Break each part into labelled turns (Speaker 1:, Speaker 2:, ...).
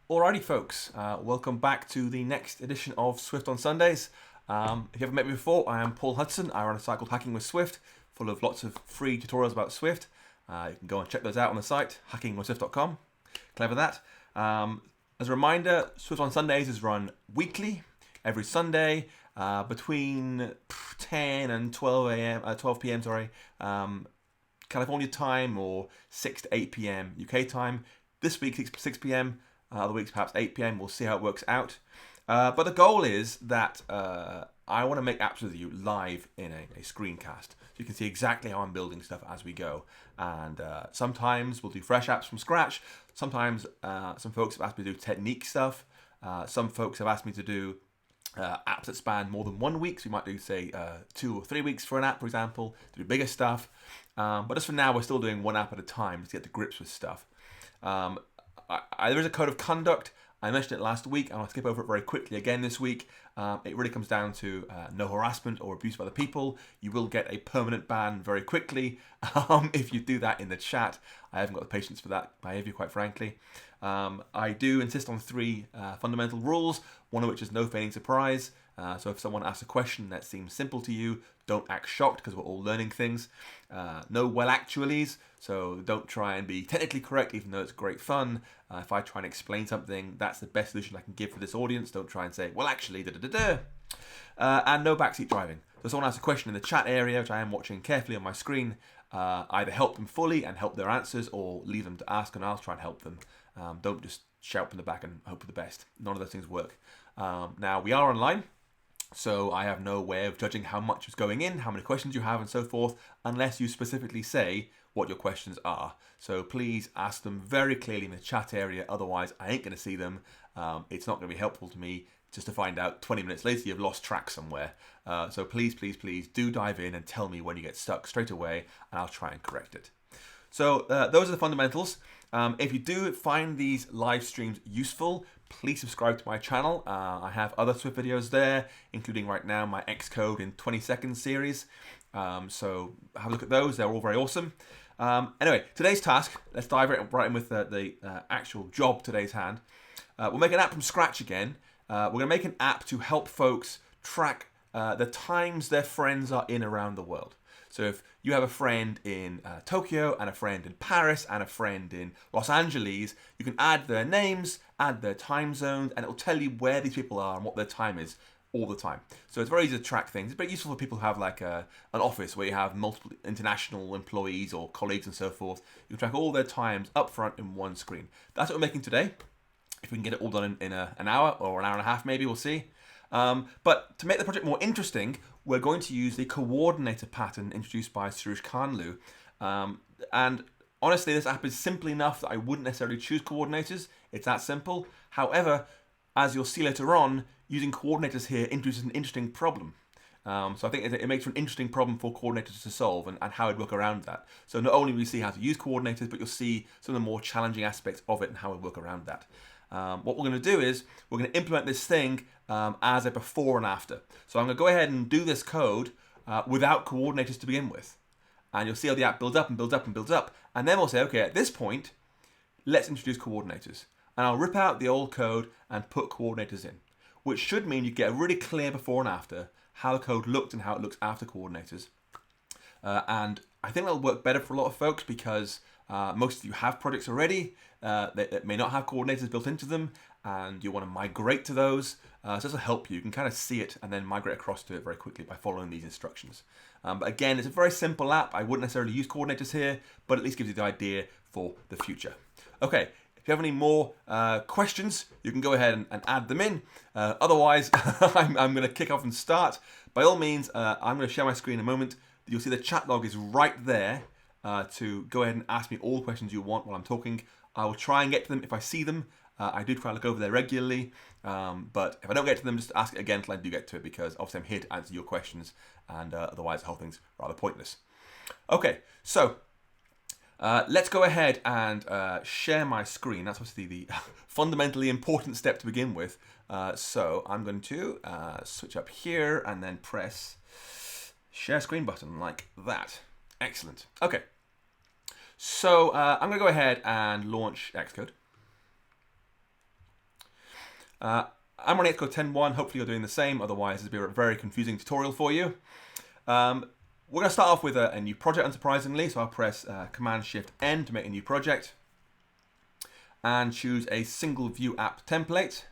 Speaker 1: Alrighty, folks, welcome back to the next edition of Swift on Sundays. If you haven't met me before, I am Paul Hudson. I run a site called Hacking with Swift, full of lots of free tutorials about Swift. You can go and check those out on the site, hackingwithswift.com. Clever that. As a reminder, Swift on Sundays is run weekly, every Sunday, between 10 and 12 p.m. California time, or 6 to 8 p.m. UK time. This week, 6 p.m. Other weeks, perhaps 8 p.m. We'll see how it works out. But the goal is that I want to make apps with you live in a screencast. So you can see exactly how I'm building stuff as we go. And sometimes we'll do fresh apps from scratch. Sometimes some folks have asked me to do technique stuff. Some folks have asked me to do apps that span more than 1 week. So we might do, say, 2 or 3 weeks for an app, for example, to do bigger stuff. But just for now, we're still doing one app at a time to get to grips with stuff. There is a code of conduct. I mentioned it last week, and I'll skip over it very quickly again this week. It really comes down to no harassment or abuse by other people. You will get a permanent ban very quickly if you do that in the chat. I haven't got the patience for that behavior, quite frankly. I do insist on 3 fundamental rules, one of which is no feigning surprise. So if someone asks a question that seems simple to you, don't act shocked, because we're all learning things. No well actuallys, so don't try and be technically correct even though it's great fun. If I try and explain something, that's the best solution I can give for this audience. Don't try and say, well actually, and no backseat driving. So if someone asks a question in the chat area, which I am watching carefully on my screen, either help them fully and help their answers, or leave them to ask and I'll try and help them. Don't just shout from the back and hope for the best. None of those things work. Now, we are online, so I have no way of judging how much is going in, how many questions you have, and so forth, unless you specifically say what your questions are. So please ask them very clearly in the chat area, otherwise I ain't going to see them. It's not going to be helpful to me just to find out 20 minutes later you've lost track somewhere. So please do dive in and tell me when you get stuck straight away, and I'll try and correct it. So those are the fundamentals. If you do find these live streams useful, please subscribe to my channel. I have other Swift videos there, including right now my Xcode in 20 seconds series. So have a look at those. They're all very awesome. Anyway, today's task, let's dive right in with the actual job today's hand. We'll make an app from scratch again. We're going to make an app to help folks track the times their friends are in around the world. So if you have a friend in Tokyo, and a friend in Paris, and a friend in Los Angeles, you can add their names, add their time zones, and it will tell you where these people are and what their time is all the time. So it's very easy to track things. It's very useful for people who have like an office where you have multiple international employees or colleagues and so forth. You can track all their times up front in one screen. That's what we're making today. If we can get it all done in an hour or an hour and a half, maybe, we'll see. But to make the project more interesting, we're going to use the coordinator pattern introduced by Suresh Kanlu. And honestly, this app is simple enough that I wouldn't necessarily choose coordinators. It's that simple. However, as you'll see later on, using coordinators here introduces an interesting problem. So I think it makes for an interesting problem for coordinators to solve, and how I'd work around that. So not only will you see how to use coordinators, but you'll see some of the more challenging aspects of it and how we work around that. What we're going to do is we're going to implement this thing as a before and after. So I'm going to go ahead and do this code without coordinators to begin with. And you'll see how the app builds up and builds up and builds up. And then we'll say, okay, at this point, let's introduce coordinators. And I'll rip out the old code and put coordinators in, which should mean you get a really clear before and after, how the code looked and how it looks after coordinators. And I think that'll work better for a lot of folks, because most of you have projects already that may not have coordinators built into them, and you want to migrate to those. So this will help you. You can kind of see it and then migrate across to it very quickly by following these instructions. But again, it's a very simple app. I wouldn't necessarily use coordinators here, but at least gives you the idea for the future. Okay, if you have any more questions, you can go ahead and add them in. Otherwise, I'm going to kick off and start. By all means, I'm going to share my screen in a moment. You'll see the chat log is right there to go ahead and ask me all the questions you want while I'm talking. I will try and get to them if I see them. I do try and look over there regularly, but if I don't get to them, just ask it again until I do get to it, because obviously I'm here to answer your questions, and otherwise the whole thing's rather pointless. Okay, so let's go ahead and share my screen. That's obviously the fundamentally important step to begin with. So I'm going to switch up here and then press share screen button like that. Excellent. Okay. So I'm going to go ahead and launch Xcode. I'm running Xcode 10.1. Hopefully you're doing the same. Otherwise, it'll be a very confusing tutorial for you. We're going to start off with a new project, unsurprisingly. So I'll press Command-Shift-N to make a new project. And choose a single view app template.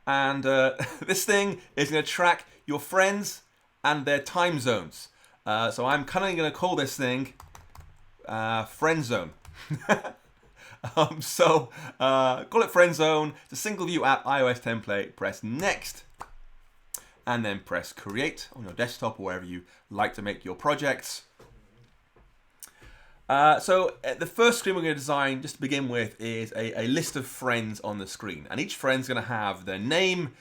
Speaker 1: And this thing is going to track your friends and their time zones. So I'm kind of going to call this thing Friend Zone. Call it Friend Zone. It's a single view app iOS template. Press Next. And then press Create on your desktop or wherever you like to make your projects. The first screen we're going to design, just to begin with, is a list of friends on the screen. And each friend's going to have their name,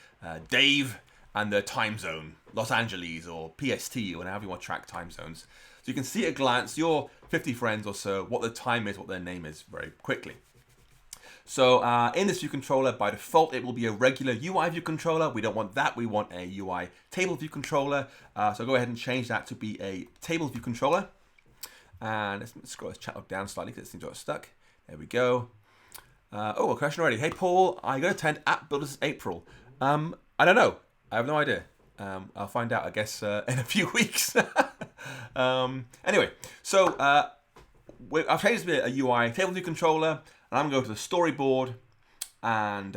Speaker 1: Dave, and their time zone, Los Angeles or PST, or however you want to track time zones. So you can see at a glance, your 50 friends or so, what the time is, what their name is very quickly. So in this view controller, by default, it will be a regular UI view controller. We don't want that. We want a UI table view controller. So go ahead and change that to be a table view controller. And let's scroll this chat log down slightly because it seems to have stuck. There we go. A question already. Hey, Paul, I got to attend App Builders April. I don't know. I have no idea. I'll find out, I guess, in a few weeks. Anyway, so I've changed it to be a UI table view controller, and I'm going to go to the storyboard. And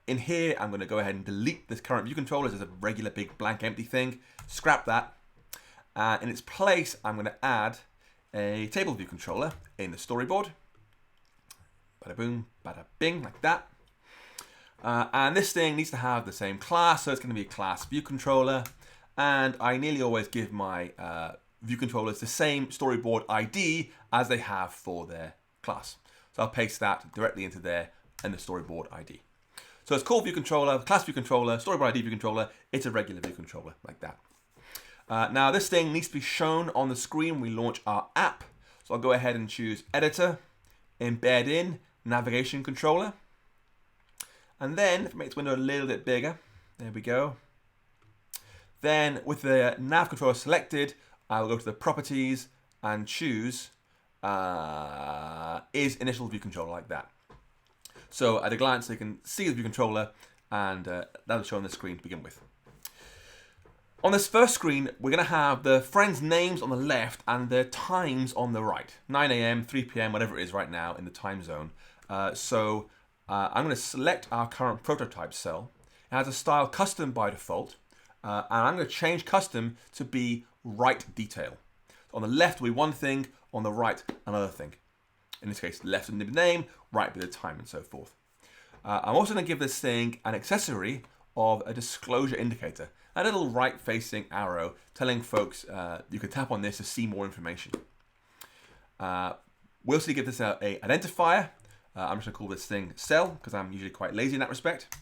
Speaker 1: in here, I'm going to go ahead and delete this current view controller. It's a regular big blank empty thing. Scrap that. In its place, I'm going to add a table view controller in the storyboard. Bada boom, bada bing, like that. And this thing needs to have the same class, so it's going to be a class view controller. And I nearly always give my view controllers the same storyboard ID as they have for their class. So I'll paste that directly into there and the storyboard ID. So it's called view controller, class view controller, storyboard ID view controller. It's a regular view controller like that. Now this thing needs to be shown on the screen when we launch our app. So I'll go ahead and choose Editor, Embed in, Navigation Controller. And then, if it makes the window a little bit bigger, there we go. Then with the nav controller selected, I'll go to the Properties and choose Is Initial View Controller, like that. So at a glance, you can see the view controller, and that'll show on the screen to begin with. On this first screen, we're going to have the friends' names on the left and their times on the right. 9 a.m., 3 p.m., whatever it is right now in the time zone. I'm going to select our current prototype cell. It has a style custom by default. And I'm going to change custom to be right detail. So on the left will be one thing, on the right another thing. In this case, left will be the name, right will be the time, and so forth. I'm also going to give this thing an accessory of a disclosure indicator. A little right-facing arrow telling folks you can tap on this to see more information. We also give this an identifier. I'm just going to call this thing cell because I'm usually quite lazy in that respect.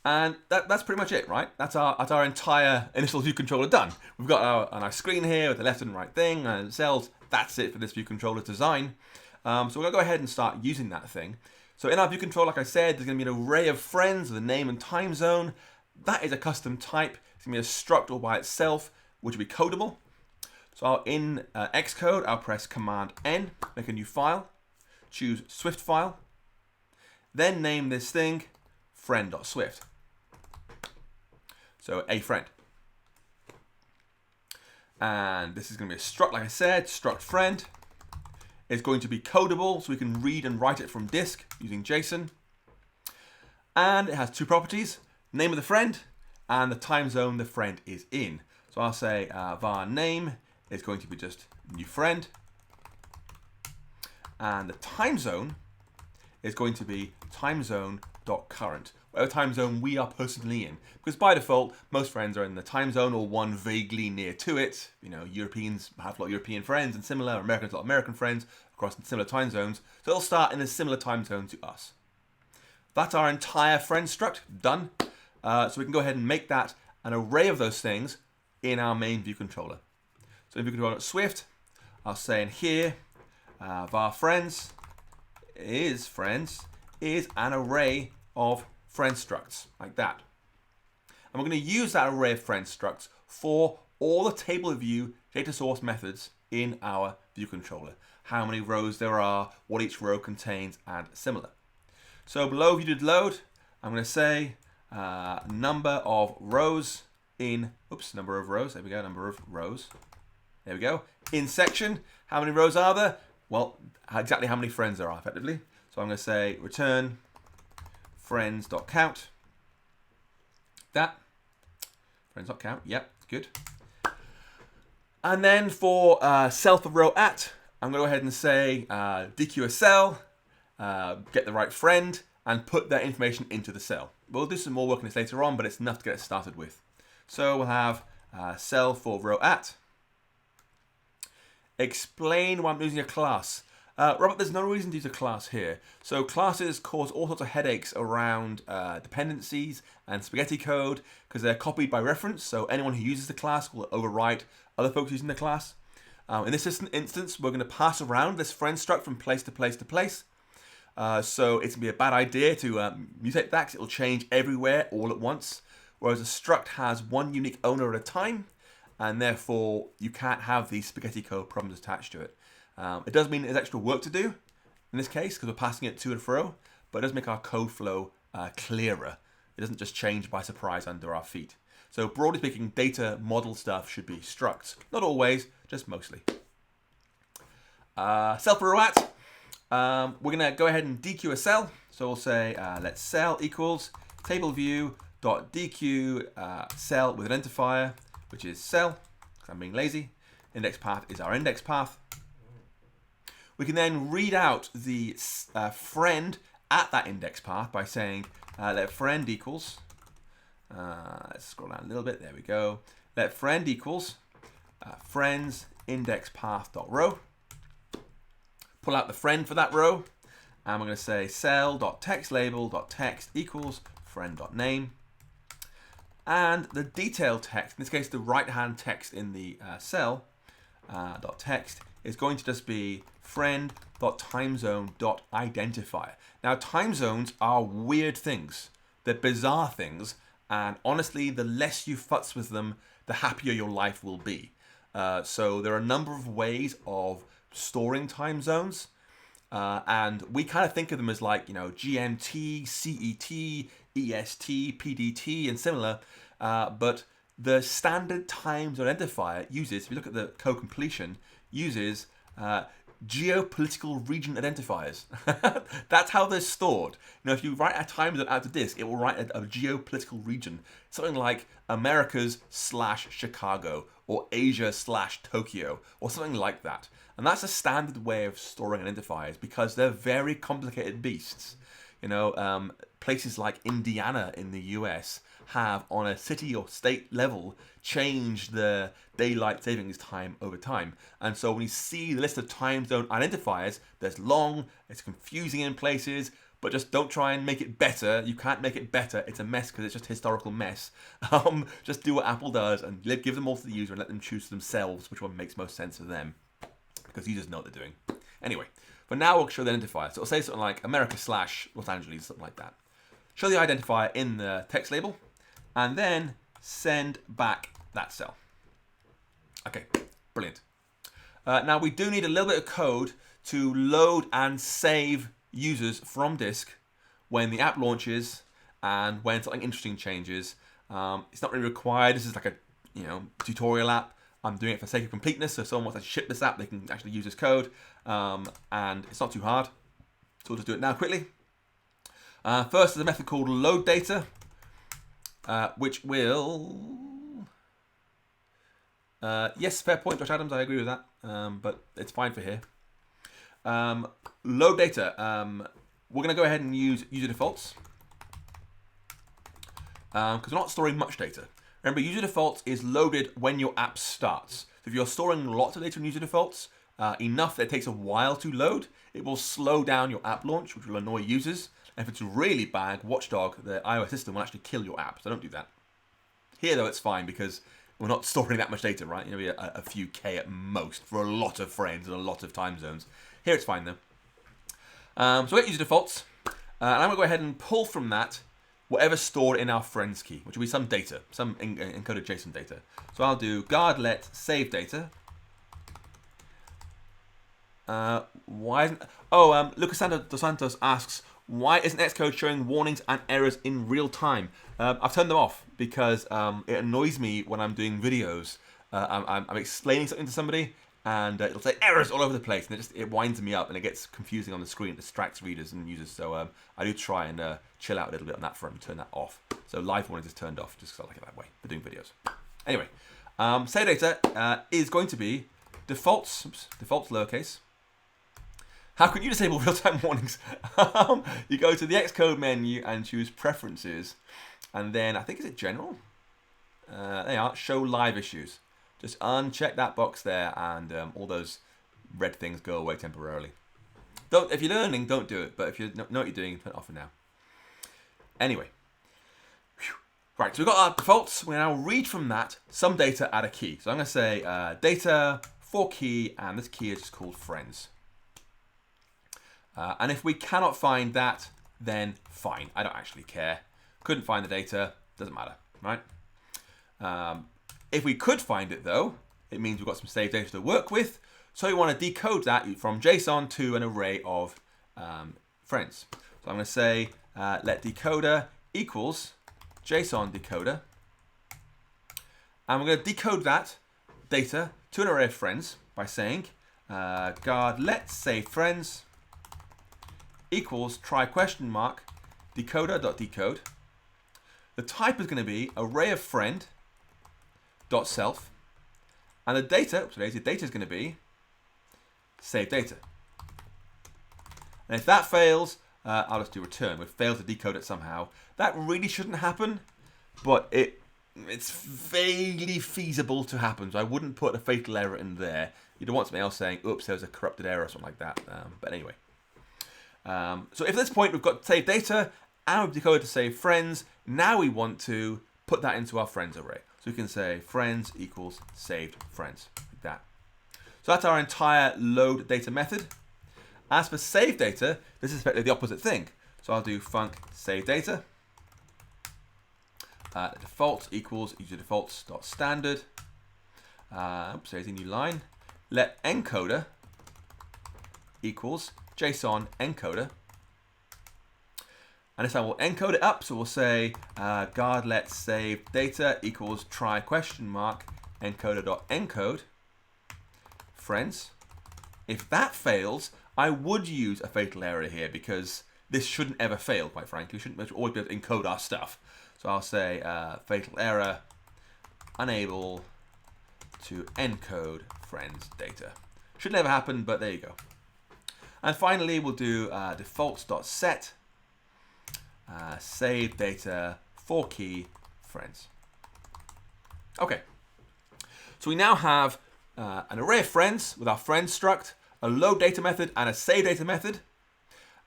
Speaker 1: And that's pretty much it, right? That's our entire initial view controller done. We've got our screen here with the left and right thing and cells. That's it for this view controller design. So we're going to go ahead and start using that thing. So in our view controller, like I said, there's going to be an array of friends with a name and time zone. That is a custom type. It's going to be a struct all by itself, which will be codable. So in Xcode, I'll press Command-N, make a new file, choose Swift file, then name this thing friend.swift. So a friend. And this is going to be a struct, like I said, struct friend. It's going to be codable, so we can read and write it from disk using JSON. And it has two properties. Name of the friend and the time zone the friend is in. So I'll say var name is going to be just new friend. And the time zone is going to be timezone.current, whatever time zone we are personally in. Because by default, most friends are in the time zone or one vaguely near to it. You know, Europeans have a lot of European friends and similar, Americans have a lot of American friends across similar time zones. So it'll start in a similar time zone to us. That's our entire friend struct done. So we can go ahead and make that an array of those things in our main view controller. So in view controller Swift, I'll say in here, var friends is an array of friend structs, like that. And we're going to use that array of friend structs for all the table view data source methods in our view controller. How many rows there are, what each row contains, and similar. So below view did load, I'm going to say number of rows in, number of rows. There we go, number of rows. There we go. In section, how many rows are there? Well, exactly how many friends there are, effectively. So I'm going to say return friends.count. That. Friends.count. Yep, good. And then for cell for row at, I'm going to go ahead and say dequeue a cell, get the right friend, and put that information into the cell. We'll do some more work on this later on, but it's enough to get it started with. So we'll have cell for row at. Explain why I'm using a class. Robert, there's no reason to use a class here. So classes cause all sorts of headaches around dependencies and spaghetti code because they're copied by reference. So anyone who uses the class will overwrite other folks using the class. In this instance, we're going to pass around this friend struct from place to place to place. So it's going to be a bad idea to mutate that because it will change everywhere all at once. Whereas a struct has one unique owner at a time, and therefore you can't have these spaghetti code problems attached to it. It does mean there's extra work to do in this case because we're passing it to and fro, but it does make our code flow clearer. It doesn't just change by surprise under our feet. So broadly speaking, data model stuff should be structs. Not always, just mostly. Cell for row at. We're going to go ahead and dequeue a cell. So we'll say let cell equals table view dot dequeue cell with identifier, which is cell, because I'm being lazy. Index path is our index path. We can then read out the friend at that index path by saying let friend equals, let's scroll down a little bit, there we go. Let friend equals friends index path dot row. Pull out the friend for that row, and we're going to say cell.textLabel.text equals friend.name. And the detailed text, in this case the right-hand text in the cell, .text, is going to just be friend.timezone.identifier. Now, time zones are weird things. They're bizarre things, and honestly, the less you futz with them, the happier your life will be. So there are a number of ways of storing time zones, and we kind of think of them as like, GMT, CET, EST, PDT, and similar, but the standard time zone identifier uses, if you look at the code completion, uses geopolitical region identifiers. That's how they're stored. If you write a time zone out to disk, it will write a geopolitical region, something like Americas / Chicago, or Asia / Tokyo, or something like that. And that's a standard way of storing identifiers because they're very complicated beasts. Places like Indiana in the US have, on a city or state level, changed the daylight savings time over time. And so when you see the list of time zone identifiers, there's long, it's confusing in places, but just don't try and make it better. You can't make it better. It's a mess because it's just historical mess. Just do what Apple does and give them all to the user and let them choose for themselves which one makes most sense for them, because users know what they're doing. Anyway, but now we'll show the identifier. So it'll say something like America / Los Angeles, something like that. Show the identifier in the text label, and then send back that cell. Okay, brilliant. Now we do need a little bit of code to load and save users from disk when the app launches and when something interesting changes. It's not really required. This is like a tutorial app. I'm doing it for the sake of completeness, so if someone wants to ship this app, they can actually use this code, and it's not too hard. So we'll just do it now quickly. First is a method called load data, which will... yes, fair point, Josh Adams, I agree with that, but it's fine for here. Load data, we're going to go ahead and use user defaults, because we're not storing much data. Remember, user defaults is loaded when your app starts. So if you're storing lots of data in user defaults, enough that it takes a while to load, it will slow down your app launch, which will annoy users. And if it's really bad, Watchdog, the iOS system, will actually kill your app. So don't do that. Here, though, it's fine because we're not storing that much data, right? Maybe a few K at most for a lot of friends and a lot of time zones. Here, it's fine, though. So we get user defaults. And I'm going to go ahead and pull from that whatever's stored in our friends key, which will be some data, some encoded JSON data. So I'll do guard let save data. Lucas Dos Santos asks, Why isn't Xcode showing warnings and errors in real time? I've turned them off because it annoys me when I'm doing videos. I'm explaining something to somebody and it'll say errors all over the place, and it winds me up and it gets confusing on the screen. It distracts readers and users. So I do try and chill out a little bit on that front and turn that off. So live warnings is turned off just because I like it that way for doing videos. Anyway, save data is going to be defaults lowercase. How can you disable real-time warnings? You go to the Xcode menu and choose Preferences, and then I think, is it General? There you are, Show Live Issues. Just uncheck that box there, and all those red things go away temporarily. If you're learning, don't do it. But if you know what you're doing, turn it off for now. Anyway, right. So we've got our defaults. We now read from that some data, add a key. So I'm going to say data for key, and this key is just called friends. And if we cannot find that, then fine. I don't actually care. Couldn't find the data. Doesn't matter, right? If we could find it, though, it means we've got some saved data to work with. So we want to decode that from JSON to an array of friends. So I'm going to say let decoder equals JSON decoder. And we're going to decode that data to an array of friends by saying guard let save friends equals try question mark decoder.decode. The type is going to be array of friend dot self, and the data is going to be save data. And if that fails, I'll just do return. We've failed to decode it somehow. That really shouldn't happen, but it's vaguely feasible to happen. So I wouldn't put a fatal error in there. You don't want something else saying, oops, there's a corrupted error or something like that. But anyway. So if at this point we've got saved data and we've decoded to save friends, now we want to put that into our friends array. So we can say friends equals saved friends, like that. So that's our entire load data method. As for save data, this is effectively the opposite thing. So I'll do func save data. The default equals user defaults dot standard. Oops, there's a new line. Let encoder equals JSON encoder. And this time we'll encode it up. So we'll say guard let save data equals try question mark encoder.encode friends. If that fails, I would use a fatal error here because this shouldn't ever fail, quite frankly. We shouldn't always be able to encode our stuff. So I'll say fatal error, unable to encode friends data. Should never happen, but there you go. And finally, we'll do defaults.set save data for key friends. Okay, so we now have an array of friends with our friends struct, a load data method, and a save data method.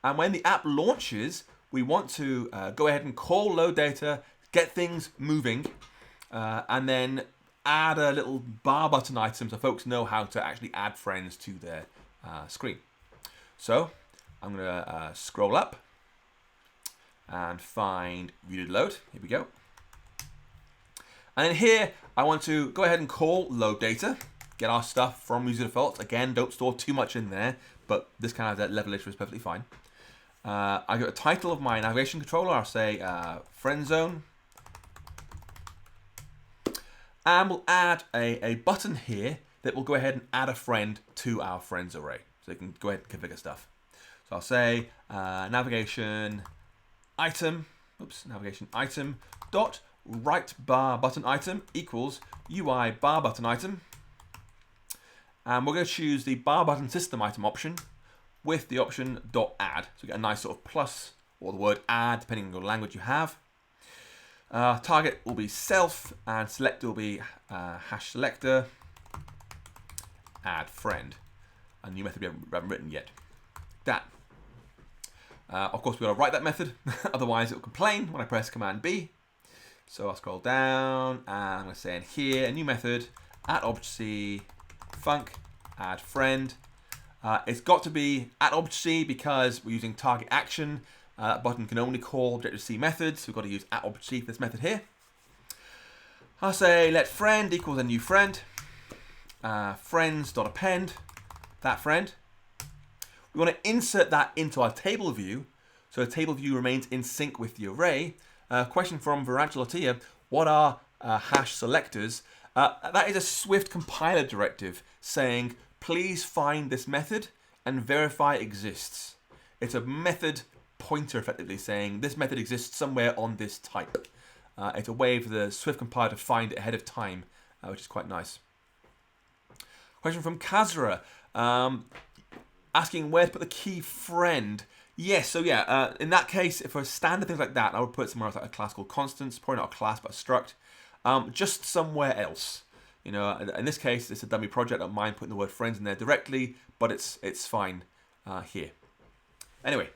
Speaker 1: And when the app launches, we want to go ahead and call load data, get things moving, and then add a little bar button item so folks know how to actually add friends to their screen. So I'm going to scroll up and find view did load. Here we go. And then here, I want to go ahead and call load data, get our stuff from user defaults. Again, don't store too much in there, but this kind of that level issue is perfectly fine. I got a title of my navigation controller. I'll say friend zone. And we'll add a button here that will go ahead and add a friend to our friends array. So you can go ahead and configure stuff. So I'll say navigation item dot right bar button item equals UI bar button item. And we're going to choose the bar button system item option with the option .add. So we get a nice sort of plus or the word add depending on your language you have. Target will be self and select will be hash selector add friend. A new method we haven't written yet. That. Of course, we've got to write that method, otherwise it will complain when I press Command B. So I'll scroll down and I'm going to say in here a new method at Object-C func add friend. It's got to be at Object-C because we're using target action. That button can only call Objective-C methods, so we've got to use at Object-C for this method here. I'll say let friend equals a new friend. Friends.append that friend. We want to insert that into our table view. so the table view remains in sync with the array. Question from Virangelatia, what are hash selectors? That is a Swift compiler directive saying, please find this method and verify exists. It's a method pointer effectively saying this method exists somewhere on this type. It's a way for the Swift compiler to find it ahead of time, which is quite nice. Question from Kazra, asking where to put the key friend. Yes, so yeah, in that case, if for standard things like that, I would put it somewhere else, like a class called constants, probably not a class, but a struct. Just somewhere else. You know, in this case, it's a dummy project. I don't mind putting the word friends in there directly, but it's fine here. Anyway,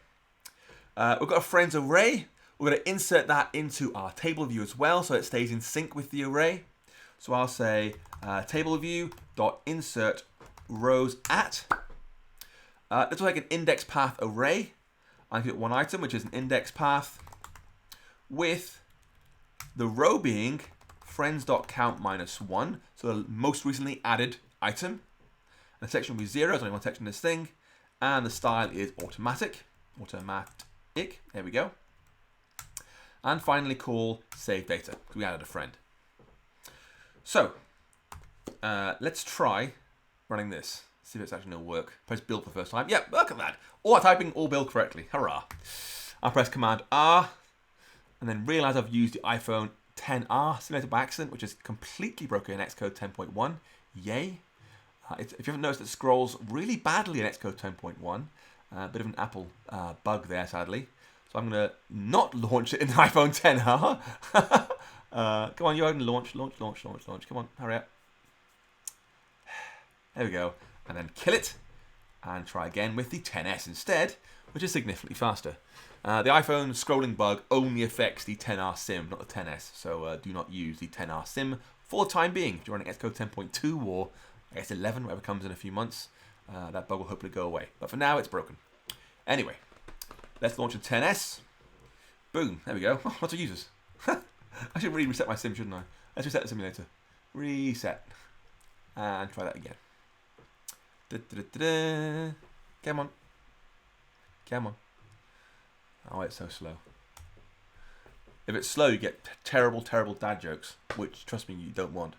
Speaker 1: we've got a friends array. We're going to insert that into our table view as well, so it stays in sync with the array. So I'll say table view dot insert rows at. This is like an index path array. I get one item, which is an index path, with the row being friends.count -1, so the most recently added item. And the section will be 0, there's only one section in this thing. And the style is automatic. There we go. And finally call save data, because we added a friend. So, let's try running this. See if it's actually going to work. Press build for the first time. Yep, look at that. All typing, all build correctly. Hurrah. I'll press Command R, and then realize I've used the iPhone XR simulator by accident, which is completely broken in Xcode 10.1. Yay. If you haven't noticed, it scrolls really badly in Xcode 10.1. A bit of an Apple bug there, sadly. So I'm going to not launch it in the iPhone XR. Come on, you open launch. Come on, hurry up. There we go. And then kill it. And try again with the XS instead, which is significantly faster. The iPhone scrolling bug only affects the XR sim, not the XS. So do not use the XR sim for the time being. If you're running Xcode 10.2 or I guess 11, whatever comes in a few months, that bug will hopefully go away. But for now, it's broken. Anyway, let's launch a XS. Boom, there we go. Oh, lots of users. I should really reset my sim, shouldn't I? Let's reset the simulator. Reset. And try that again. Come on. Come on. Oh, it's so slow. If it's slow, you get terrible, terrible dad jokes, which, trust me, you don't want.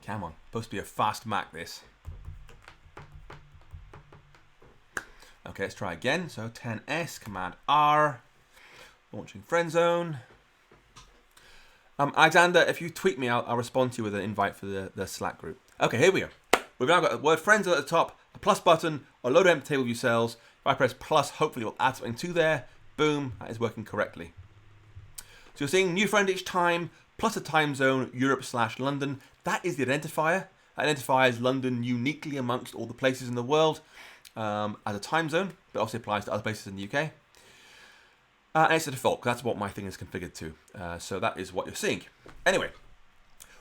Speaker 1: Come on. Supposed to be a fast Mac, this. Okay, let's try again. So XS, Command R, launching friend zone. Alexander, if you tweet me, I'll respond to you with an invite for the Slack group. Okay, here we go. We've now got the word friends at the top, a plus button, a load of empty table view cells. If I press plus, hopefully we'll add something to there. Boom, that is working correctly. So you're seeing new friend each time, plus a time zone, Europe/London. That is the identifier. That identifies London uniquely amongst all the places in the world as a time zone, but also applies to other places in the UK. And it's the default, because that's what my thing is configured to. So that is what you're seeing. Anyway,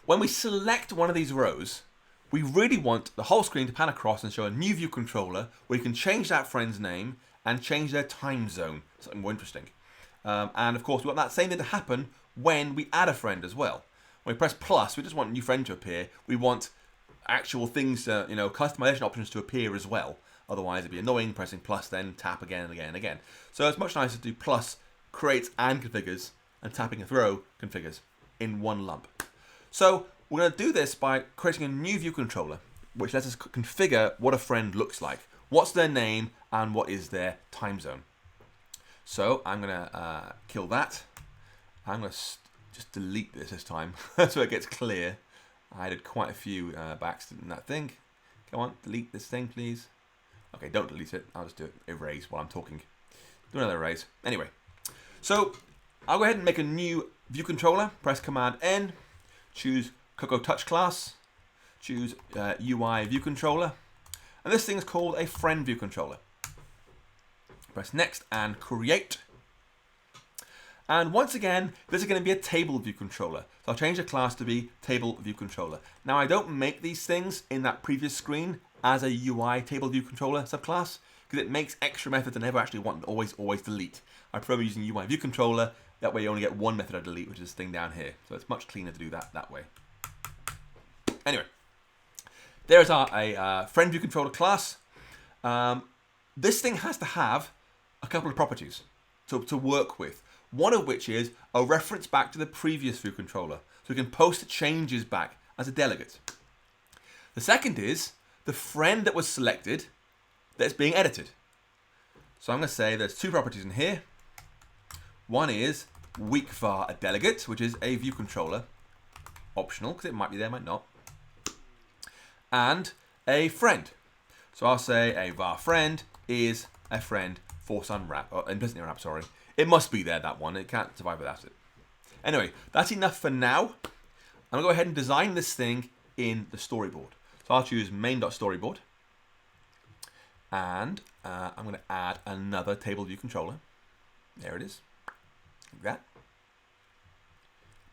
Speaker 1: when we select one of these rows, we really want the whole screen to pan across and show a new view controller where you can change that friend's name and change their time zone. Something more interesting. And of course, we want that same thing to happen when we add a friend as well. When we press plus, we just want a new friend to appear. We want actual things, customization options to appear as well. Otherwise, it'd be annoying pressing plus, then tap again and again and again. So it's much nicer to do plus, creates and configures, and tapping a throw configures in one lump. So we're going to do this by creating a new view controller, which lets us configure what a friend looks like. What's their name and what is their time zone. So I'm going to kill that. I'm going to just delete this time so it gets clear. I added quite a few by accident in that thing. Come on, delete this thing, please. Okay, don't delete it. I'll just do it. Erase while I'm talking. Do another erase. Anyway, so I'll go ahead and make a new view controller. Press Command N. Choose Cocoa Touch class. Choose UI view controller. And this thing is called a friend view controller. Press Next and Create. And once again, this is going to be a table view controller. So I'll change the class to be table view controller. Now I don't make these things in that previous screen as a UI table view controller subclass because it makes extra methods I never actually want to always delete. I prefer using UI view controller. That way you only get one method I delete, which is this thing down here. So it's much cleaner to do that way. Anyway, there's our friend view controller class. This thing has to have a couple of properties to work with. One of which is a reference back to the previous view controller. So we can post changes back as a delegate. The second is the friend that was selected that's being edited. So I'm going to say there's two properties in here. One is weak var a delegate, which is a view controller. Optional, because it might be there, might not. And a friend. So I'll say a var friend is a friend for unwrap, or implicit unwrap, sorry. It must be there, that one. It can't survive without it. Anyway, that's enough for now. I'm going to go ahead and design this thing in the storyboard. So I'll choose main.storyboard. And I'm going to add another table view controller. There it is. Like that.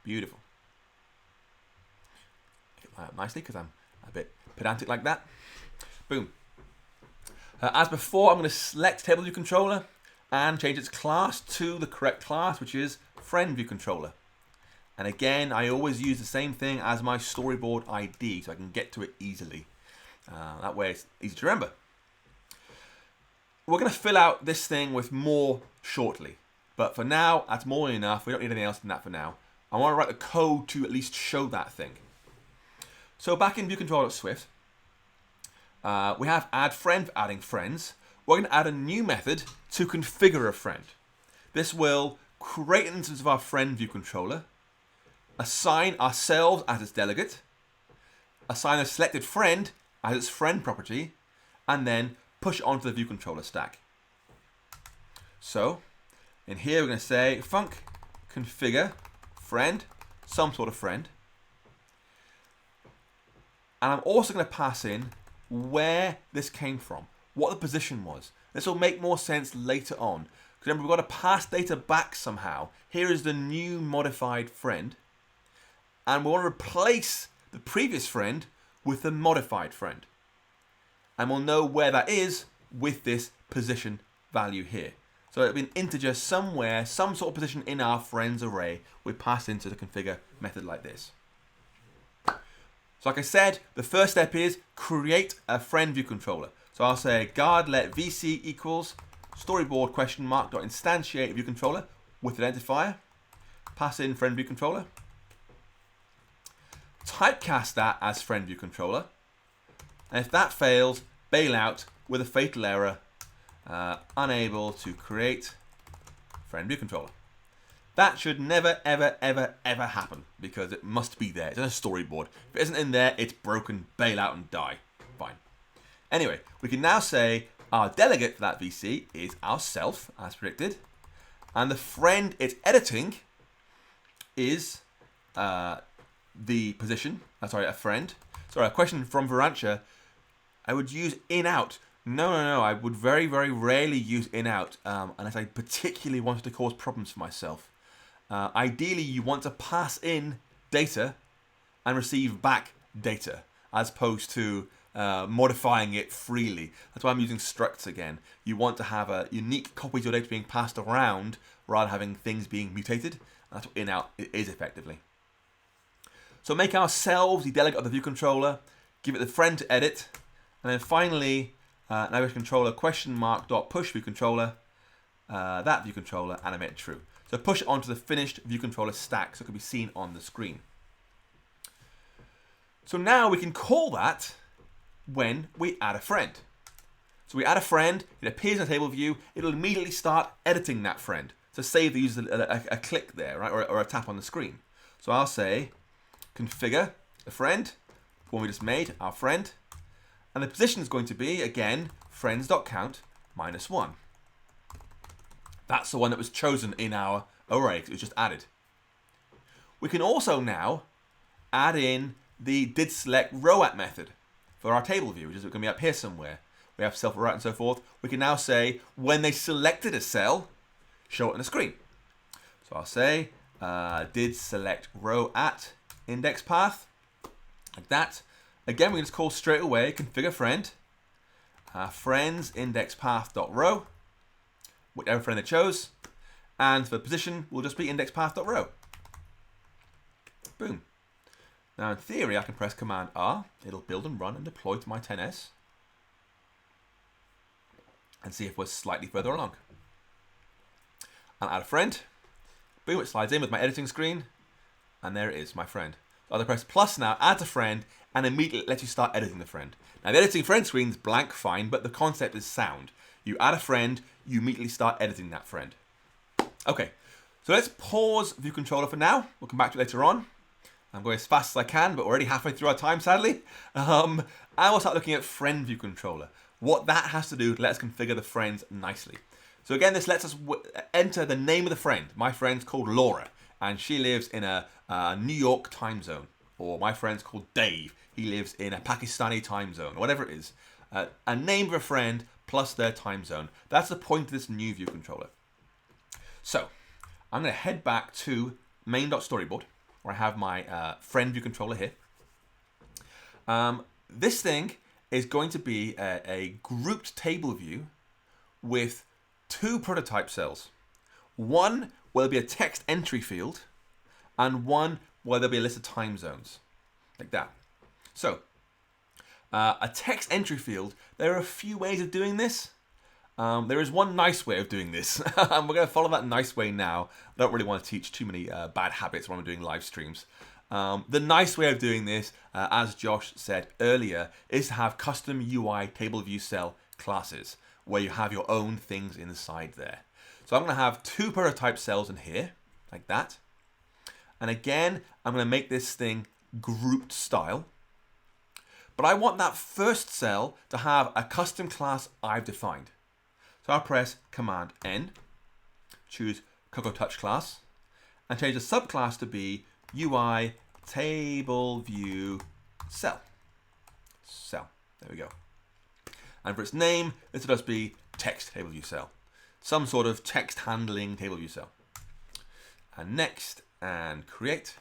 Speaker 1: Beautiful. Line up nicely because I'm a bit pedantic like that. Boom. As before, I'm going to select table view controller and change its class to the correct class, which is friend view controller. And again, I always use the same thing as my storyboard ID so I can get to it easily. That way it's easy to remember. We're going to fill out this thing with more shortly. But for now, that's more than enough. We don't need anything else than that for now. I want to write the code to at least show that thing. So back in view controller.swift, we have add friend for adding friends. We're going to add a new method to configure a friend. This will create an instance of our friend view controller, assign ourselves as its delegate, assign a selected friend as its friend property, and then push it onto the view controller stack. So in here we're going to say func configure friend, some sort of friend. And I'm also going to pass in where this came from, what the position was. This will make more sense later on. Because remember, we've got to pass data back somehow. Here is the new modified friend. And we want to replace the previous friend with the modified friend. And we'll know where that is with this position value here. So it'll be an integer somewhere, some sort of position in our friends array we pass into the configure method like this. So like I said, the first step is create a friend view controller. So I'll say guard let vc equals storyboard question mark dot instantiate view controller with identifier. Pass in friend view controller. Typecast that as friend view controller. And if that fails, bail out with a fatal error, unable to create friend view controller. That should never, ever, ever, ever happen because it must be there. It's in a storyboard. If it isn't in there, it's broken. Bail out and die. Fine. Anyway, we can now say our delegate for that VC is ourself, as predicted. And the friend it's editing is the position. A friend. Sorry, a question from Varantia. I would use in-out. No. I would very, very rarely use in-out unless I particularly wanted to cause problems for myself. Ideally, you want to pass in data and receive back data as opposed to modifying it freely. That's why I'm using structs again. You want to have a unique copy of your data being passed around rather than having things being mutated. That's what in-out is effectively. So make ourselves the delegate of the view controller, give it the friend to edit, and then finally, navigation controller question mark dot push view controller, that view controller animate true. So push it onto the finished view controller stack so it can be seen on the screen. So now we can call that when we add a friend. So we add a friend, it appears in the table view, it'll immediately start editing that friend. So save the user a click there, right, or a tap on the screen. So I'll say configure the friend, the one we just made, our friend, and the position is going to be, again, friends.count -1. That's the one that was chosen in our array because it was just added. We can also now add in the didSelectRow@. method for our table view, which is going to be up here somewhere. We have self-row and so forth. We can now say when they selected a cell, show it on the screen. So I'll say didSelectRow@ index path, like that. Again, we can just call straight away configure friend, friends index path.row, whichever friend they chose, and for position will just be index path.row. Boom. Now in theory, I can press Command R. It'll build and run and deploy to my 10S. And see if we're slightly further along. I'll add a friend. Boom, it slides in with my editing screen. And there it is, my friend. So I press plus now, adds a friend, and immediately lets you start editing the friend. Now the editing friend screen is blank, fine, but the concept is sound. You add a friend, you immediately start editing that friend. Okay, so let's pause View Controller for now. We'll come back to it later on. I'm going as fast as I can, but we're already halfway through our time, sadly. And we'll start looking at Friend View Controller. What that has to do to let us configure the friends nicely. So again, this lets us enter the name of the friend. My friend's called Laura, and she lives in a New York time zone. Or my friend's called Dave. He lives in a Pakistani time zone, or whatever it is. A name of a friend plus their time zone. That's the point of this new View Controller. So I'm going to head back to main.storyboard, where I have my Friend View Controller here. This thing is going to be a grouped table view with two prototype cells. One where there'll be a text entry field, and one where there'll be a list of time zones, like that. So, a text entry field, there are a few ways of doing this. There is one nice way of doing this, and we're going to follow that nice way now. I don't really want to teach too many bad habits when I'm doing live streams. The nice way of doing this, as Josh said earlier, is to have custom UI table view cell classes where you have your own things inside there. So I'm going to have two prototype cells in here, like that. And again, I'm going to make this thing grouped style. But I want that first cell to have a custom class I've defined. So I'll press Command N, choose Cocoa Touch class, and change the subclass to be UI table view cell. Cell. There we go. And for its name, this will just be text table view cell. Some sort of text handling table view cell. And next, and create.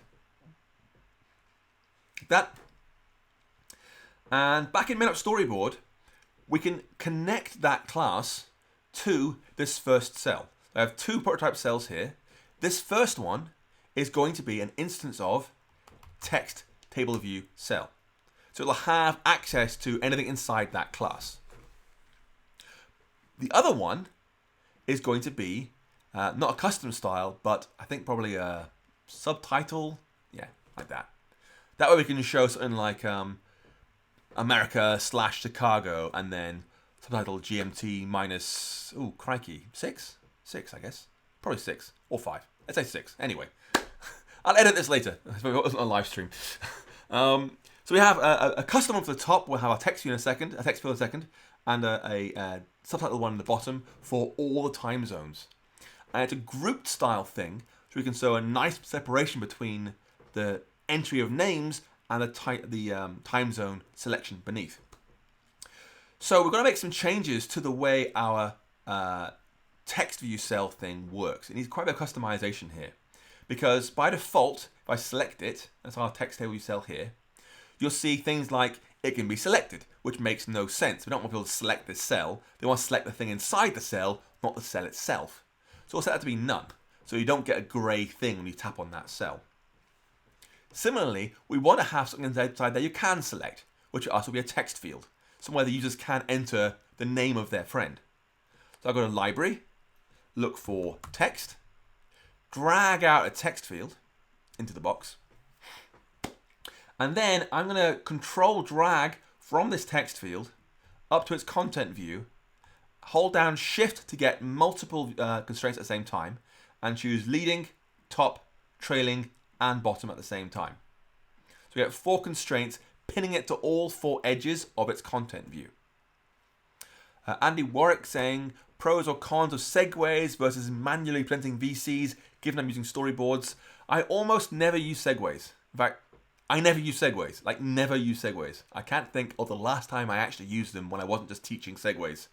Speaker 1: Like that. And back in main.storyboard, we can connect that class to this first cell. I have two prototype cells here. This first one is going to be an instance of text table view cell. So it'll have access to anything inside that class. The other one is going to be not a custom style, but I think probably a subtitle. Yeah, like that. That way we can show something like America/Chicago and then subtitle GMT minus, ooh, crikey, 6? 6, I guess. Probably 6 or 5. Let's say 6. Anyway, I'll edit this later. It wasn't a live stream. So we have a custom one for the top. We'll have a text field in a second, and a subtitle one in the bottom for all the time zones. And it's a grouped style thing, so we can show a nice separation between the entry of names and the time zone selection beneath. So we're going to make some changes to the way our text view cell thing works. It needs quite a bit of customization here, because by default, if I select it, that's our text table view cell here, you'll see things like it can be selected, which makes no sense. We don't want people to select this cell. They want to select the thing inside the cell, not the cell itself. So we'll set that to be none, so you don't get a grey thing when you tap on that cell. Similarly, we want to have something inside there you can select, which will also be a text field, somewhere the users can enter the name of their friend. So I'll go to Library, look for Text, drag out a text field into the box, and then I'm going to control drag from this text field up to its content view, hold down Shift to get multiple constraints at the same time, and choose leading, top, trailing, and bottom at the same time. So we get 4 constraints, pinning it to all 4 edges of its content view. Andy Warwick saying, pros or cons of segues versus manually presenting VCs, given I'm using storyboards. I almost never use segues. In fact, I never use segues, like never use segues. I can't think of the last time I actually used them when I wasn't just teaching segues.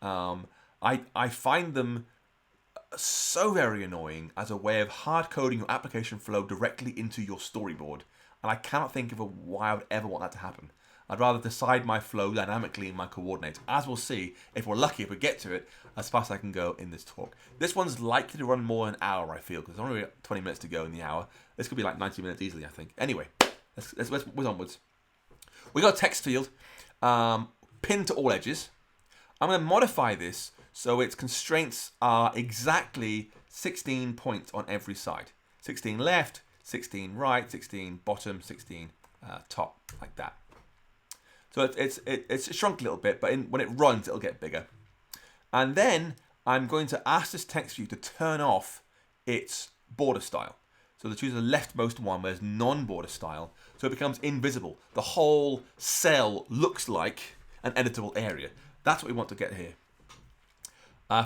Speaker 1: I find them so very annoying as a way of hard coding your application flow directly into your storyboard, and I cannot think of why I would ever want that to happen. I'd rather decide my flow dynamically in my coordinates, as we'll see if we're lucky, if we get to it, as fast as I can go in this talk. This one's likely to run more than an hour, I feel, because there's only 20 minutes to go in the hour. This could be like 90 minutes easily, I think. Anyway, Let's whiz onwards. We got a text field pinned to all edges. I'm going to modify this so its constraints are exactly 16 points on every side. 16 left, 16 right, 16 bottom, 16 top, like that. So it's shrunk a little bit, but when it runs, it'll get bigger. And then I'm going to ask this text view to turn off its border style. So to choose the leftmost one where there's non-border style, so it becomes invisible. The whole cell looks like an editable area. That's what we want to get here.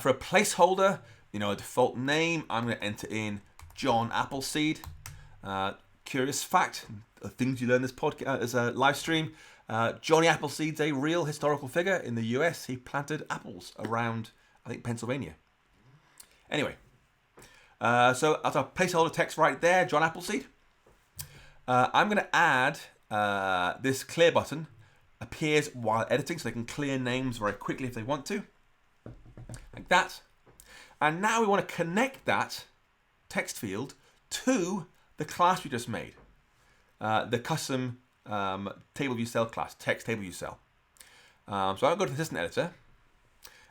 Speaker 1: For a placeholder, a default name, I'm going to enter in John Appleseed. Curious fact, things you learn this podcast as a live stream. Johnny Appleseed's a real historical figure in the US. He planted apples around, I think, Pennsylvania. Anyway, so that's our placeholder text right there, John Appleseed. I'm going to add this clear button. Appears while editing, so they can clear names very quickly if they want to. Like that. And now we want to connect that text field to the class we just made. The custom table view cell class, text table view cell. So I'm going to go to the assistant editor.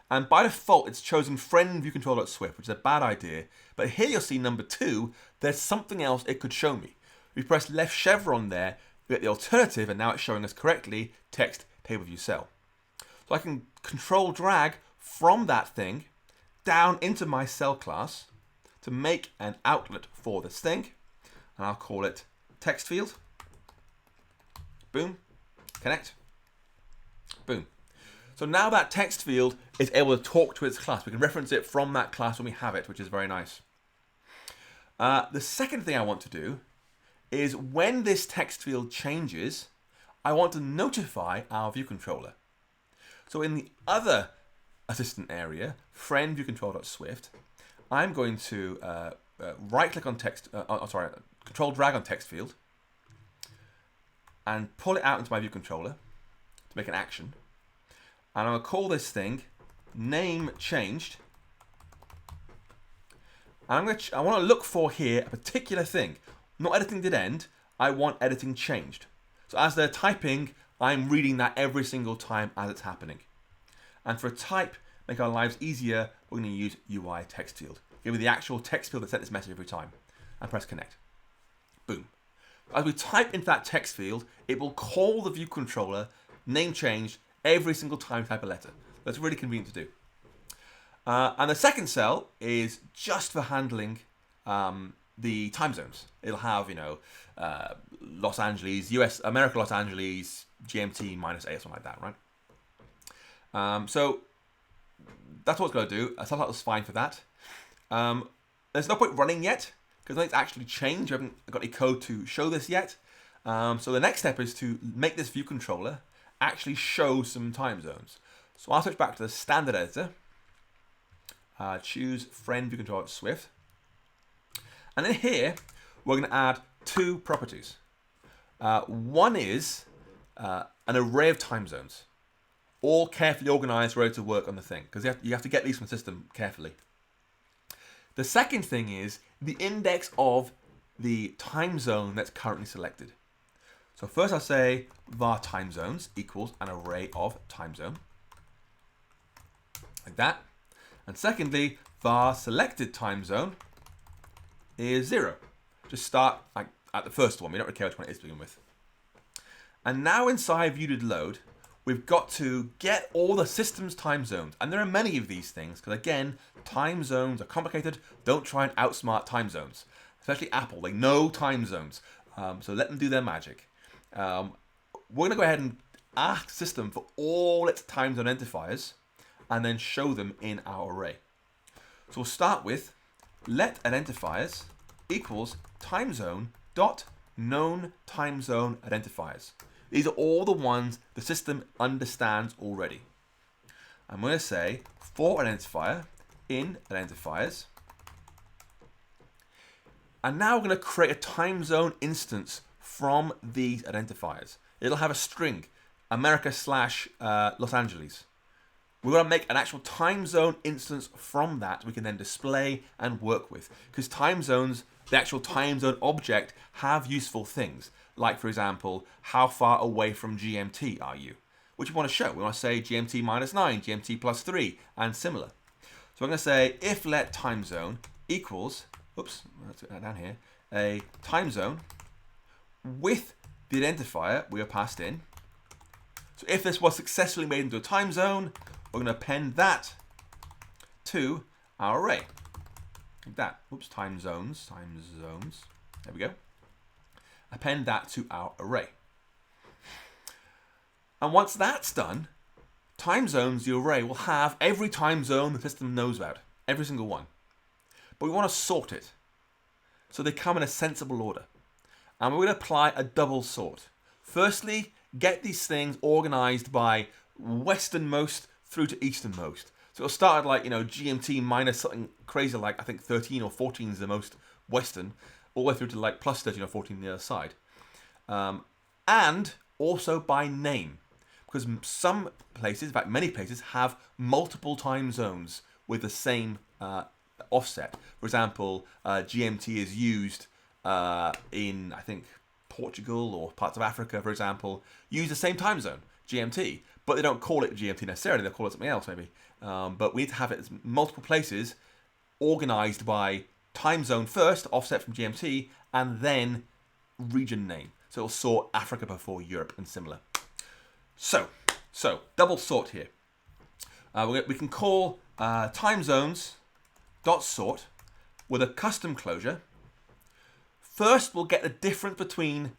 Speaker 1: And by default, it's chosen friend view controller.swift, which is a bad idea. But here you'll see number 2, there's something else it could show me. We press left chevron there, we get the alternative, and now it's showing us correctly text table view cell. So I can control drag from that thing down into my cell class to make an outlet for this thing. And I'll call it text field. Boom. Connect. Boom. So now that text field is able to talk to its class. We can reference it from that class when we have it, which is very nice. The second thing I want to do is when this text field changes, I want to notify our view controller. So in the other assistant area, friend view controller.swift, I'm going to right-click on control drag on text field, and pull it out into my view controller to make an action. And I'm going to call this thing name changed. And I want to look for here a particular thing. Not editing did end, I want editing changed. So as they're typing, I'm reading that every single time as it's happening. And for a type, make our lives easier, we're going to use UI text field. Give me the actual text field that sent this message every time. And press connect. Boom. As we type into that text field, it will call the view controller, name changed, every single time we type a letter. That's really convenient to do. And the second cell is just for handling the time zones. It'll have, Los Angeles, America, Los Angeles, GMT -8 or something like that, right? So that's what it's going to do. Subtitles fine for that. There's no point running yet because nothing's actually changed. We haven't got any code to show this yet. So the next step is to make this view controller actually show some time zones. So I'll switch back to the standard editor. Choose friend view controller Swift. And in here, we're going to add 2 properties. One is an array of time zones, all carefully organized, ready to work on the thing, because you have to get these from the system carefully. The second thing is the index of the time zone that's currently selected. So first I'll say var time zones equals an array of time zone, like that. And secondly, var selected time zone is 0. Just start like at the first one. We don't really care which one it is to begin with. And now inside view did load, we've got to get all the system's time zones. And there are many of these things, because again, time zones are complicated. Don't try and outsmart time zones. Especially Apple, they know time zones. So let them do their magic. We're going to go ahead and ask the system for all its time zone identifiers and then show them in our array. So we'll start with let identifiers equals time zone dot known time zone identifiers. These are all the ones the system understands already. I'm going to say for identifier in identifiers. And now we're going to create a time zone instance from these identifiers. It'll have a string, America / Los Angeles. We're going to make an actual time zone instance from that we can then display and work with, because time zones the actual time zone object have useful things. Like, for example, how far away from GMT are you? Which we want to show. We want to say GMT -9, GMT +3, and similar. So I'm going to say if let time zone equals, oops, let's get that down here, a time zone with the identifier we have passed in. So if this was successfully made into a time zone, we're going to append that to our array. Like that. Oops, time zones. There we go. Append that to our array. And once that's done, time zones, the array, will have every time zone the system knows about. Every single one. But we want to sort it so they come in a sensible order. And we're going to apply a double sort. Firstly, get these things organized by westernmost through to easternmost. So it'll start at like, GMT minus something crazy like, I think 13 or 14 is the most western, all the way through to like plus 13 or 14 on the other side. And also by name. Because some places, in fact many places, have multiple time zones with the same offset. For example, GMT is used in, I think, Portugal or parts of Africa, for example, use the same time zone, GMT, but they don't call it GMT necessarily, they'll call it something else maybe. But we need to have it as multiple places organized by time zone first, offset from GMT, and then region name. So it'll sort Africa before Europe and similar. So double sort here. We can call time zones dot sort with a custom closure. First, we'll get the difference between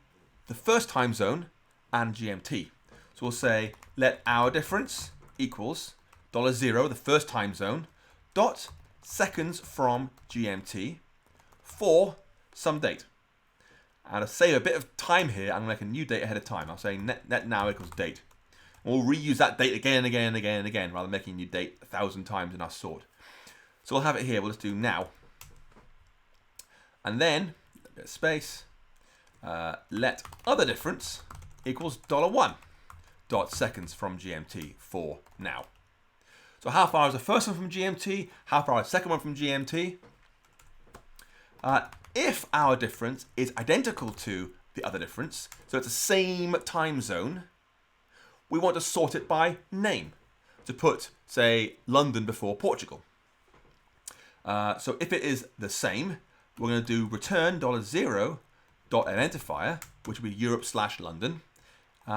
Speaker 1: the first time zone and GMT. So we'll say let our difference equals $0, the first time zone, dot seconds from GMT for some date. And to save a bit of time here, I'm going to make a new date ahead of time. I'll say net now equals date. And we'll reuse that date again and again and again and again, rather than making a new date 1,000 times in our sort. So we'll have it here. We'll just do now. And then, a bit of space, let other difference equals $1, dot seconds from GMT for now. So how far is the first one from GMT? How far is the second one from GMT? If our difference is identical to the other difference, so it's the same time zone, we want to sort it by name. To put, say, London before Portugal. So if it is the same, we're going to do return $0 dot identifier, which will be Europe/London,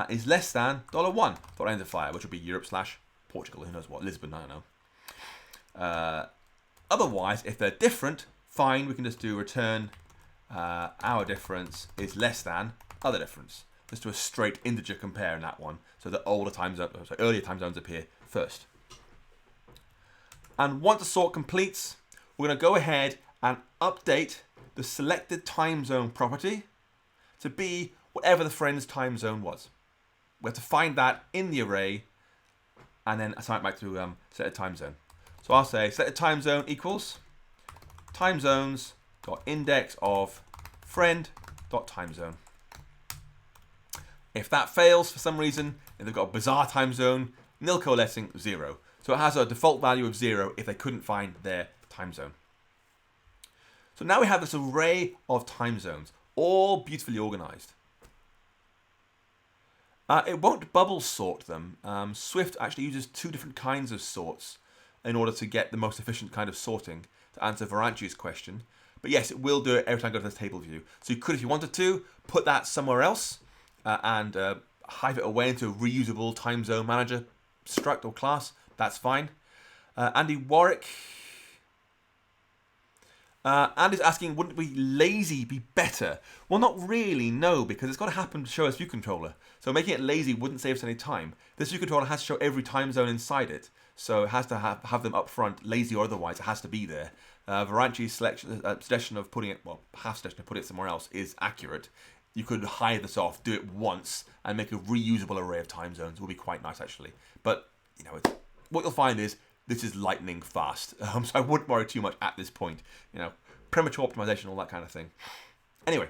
Speaker 1: is less than $1 dot identifier, which will be Europe/Portugal. Who knows what? Lisbon, I don't know. Otherwise, if they're different, fine, we can just do return our difference is less than other difference. Just do a straight integer compare in that one, so that earlier time zones appear first. And once the sort completes, we're going to go ahead and update the selected time zone property to be whatever the friend's time zone was. We have to find that in the array and then assign it back to set a time zone. So I'll say set a time zone equals time zones dot index of friend dot time zone. If that fails for some reason, if they've got a bizarre time zone, nil coalescing 0. So it has a default value of 0 if they couldn't find their time zone. So now we have this array of time zones, all beautifully organized. It won't bubble sort them. Swift actually uses two different kinds of sorts in order to get the most efficient kind of sorting to answer Varanchi's question. But yes, it will do it every time you go to this table view. So you could, if you wanted to, put that somewhere else and hive it away into a reusable time zone manager struct or class. That's fine. Andy Warwick. Andy's asking, wouldn't we lazy be better? Well, not really, no, because it's got to happen to show us view controller. So making it lazy wouldn't save us any time. This view controller has to show every time zone inside it. So it has to have them up front, lazy or otherwise, it has to be there. Varanchi's suggestion of putting it, well, half suggestion of putting it somewhere else is accurate. You could hide this off, do it once, and make a reusable array of time zones. It would be quite nice, actually. But, you know, what you'll find is this is lightning fast. So I wouldn't worry too much at this point. You know, premature optimization, all that kind of thing. Anyway,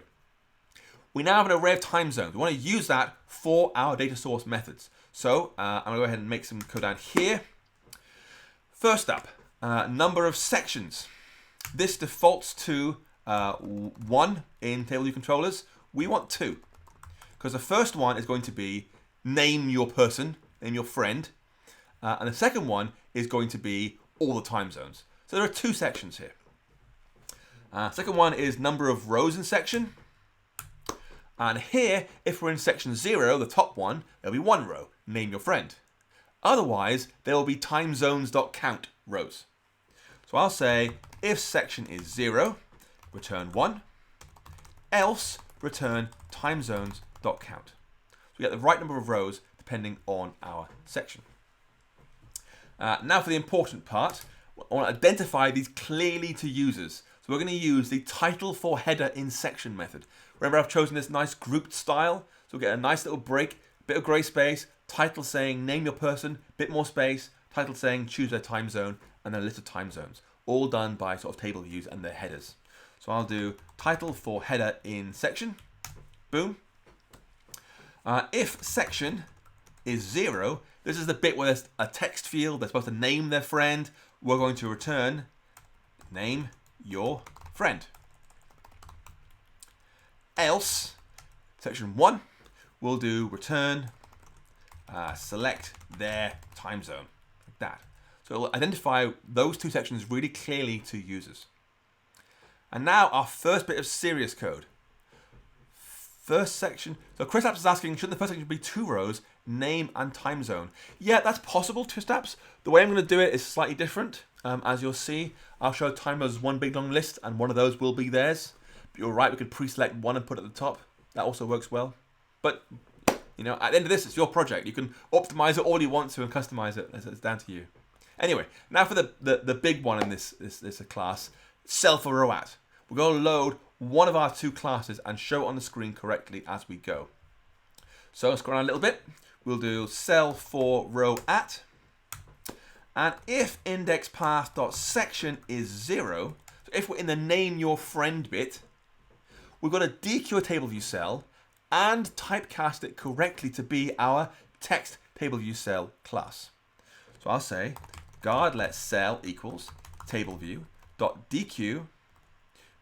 Speaker 1: we now have an array of time zones. We want to use that for our data source methods. So I'm going to go ahead and make some code down here. First up, number of sections. This defaults to 1 in table view controllers. We want 2. Because the first one is going to be name your person, name your friend. And the second one is going to be all the time zones. So there are 2 sections here. Second one is number of rows in section. And here, if we're in section 0, the top one, there'll be 1 row, name your friend. Otherwise, there will be timezones.count rows. So I'll say, if section is 0, return 1, else return timezones.count. So we get the right number of rows depending on our section. Now for the important part, I want to identify these clearly to users. So we're going to use the title for header in section method. Remember, I've chosen this nice grouped style, so we'll get a nice little break, bit of grey space, title saying name your person, bit more space, title saying choose a time zone, and then a list of time zones, all done by sort of table views and their headers. So I'll do title for header in section, boom. If section is 0, this is the bit where there's a text field, they're supposed to name their friend. We're going to return name your friend. Else, section 1, we'll do return select their time zone, like that. So it'll identify those 2 sections really clearly to users. And now our first bit of serious code. First section. So Chris Apps is asking, shouldn't the first section be 2 rows, name and time zone? Yeah, that's possible, Chris Apps. The way I'm going to do it is slightly different. As you'll see, I'll show time zones as one big long list, and one of those will be theirs. But you're right, we could pre-select one and put it at the top. That also works well. But you know, at the end of this, it's your project. You can optimize it all you want to and customize it. It's down to you. Anyway, now for the big one in this class, cell for row at. We're going to load one of our 2 classes and show it on the screen correctly as we go. So let's go around a little bit. We'll do cell for row at. And if index path.section is 0, so if we're in the name your friend bit, we've got to dequeue a table view cell and typecast it correctly to be our text table view cell class. So I'll say guard let cell equals table view dot dequeue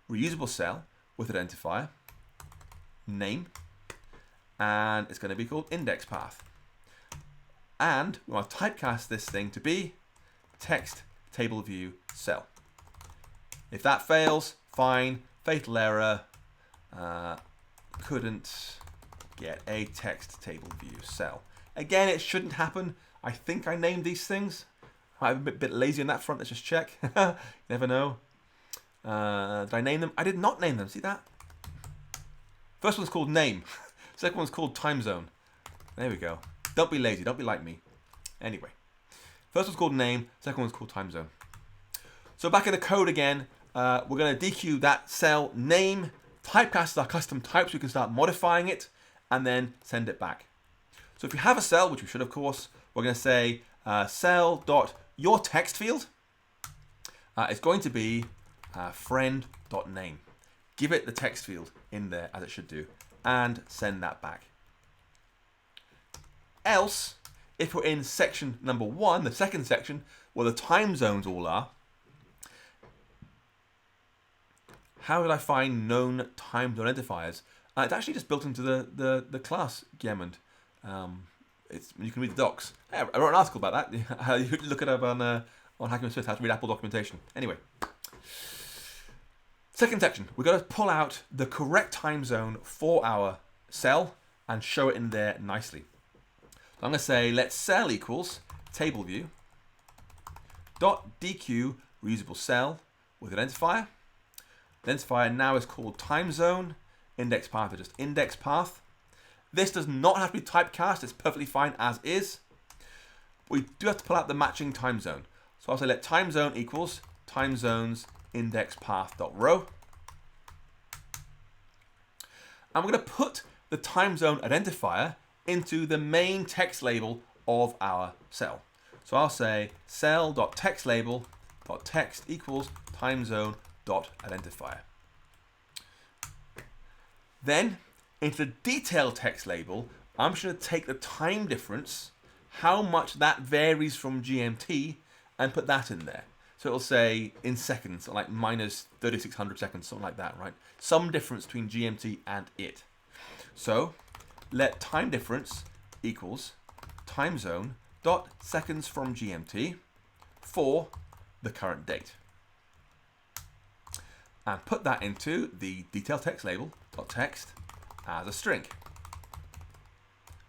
Speaker 1: reusable cell with identifier name, and it's going to be called index path. And we want to typecast this thing to be text table view cell. If that fails, fine, fatal error, couldn't get a text table view cell. Again, it shouldn't happen. I think I named these things. I'm a bit lazy on that front. Let's just check. Never know. Did I name them? I did not name them. See that? First one's called name. Second one's called time zone. There we go. Don't be lazy. Don't be like me. Anyway. First one's called name. Second one's called time zone. So back in the code again, we're going to dequeue that cell name, typecast our custom types. We can start modifying it and then send it back. So if you have a cell, which we should of course, we're going to say cell.yourText field is going to be friend.name. Give it the text field in there as it should do and send that back. Else, if we're in section number 1, the second section, where the time zones all are, how did I find known time zone identifiers? It's actually just built into the class Gemond. You can read the docs. I wrote an article about that. You could look it up on Hacking with Swift, how to read Apple documentation. Anyway. Second section, we've got to pull out the correct time zone for our cell and show it in there nicely. So I'm going to say let cell equals table view dot dequeue reusable cell with identifier. Identifier now is called time zone. Index path is just index path. This does not have to be typecast. It's perfectly fine as is. We do have to pull out the matching time zone. So I'll say let time zone equals time zones index path.row. And we're going to put the time zone identifier into the main text label of our cell. So I'll say cell.textLabel.text equals timezone.identifier. Then into the detailed text label, I'm just going to take the time difference, how much that varies from GMT, and put that in there. So it'll say in seconds, like minus 3600 seconds, something like that, right? Some difference between GMT and it. So let time difference equals time zone dot seconds from GMT for the current date. And put that into the detail text label dot text as a string.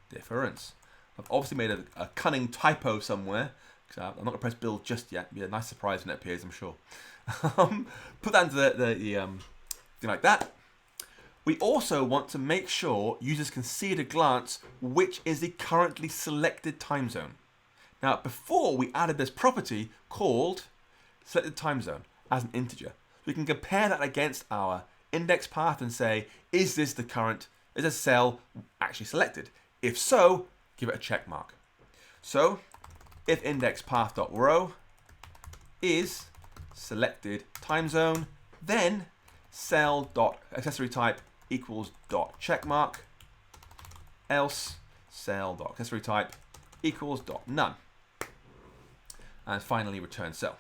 Speaker 1: Difference. I've obviously made a cunning typo somewhere. I'm not going to press build just yet. It'll be a nice surprise when it appears, I'm sure. Put that into the thing like that. We also want to make sure users can see at a glance which is the currently selected time zone. Now, before we added this property called selected time zone as an integer. We can compare that against our index path and say, is this cell actually selected? If so, give it a check mark. So if index path.row is selected time zone, then cell.accessory type equals dot check mark, else cell.accessory type equals dot none. And finally return cell.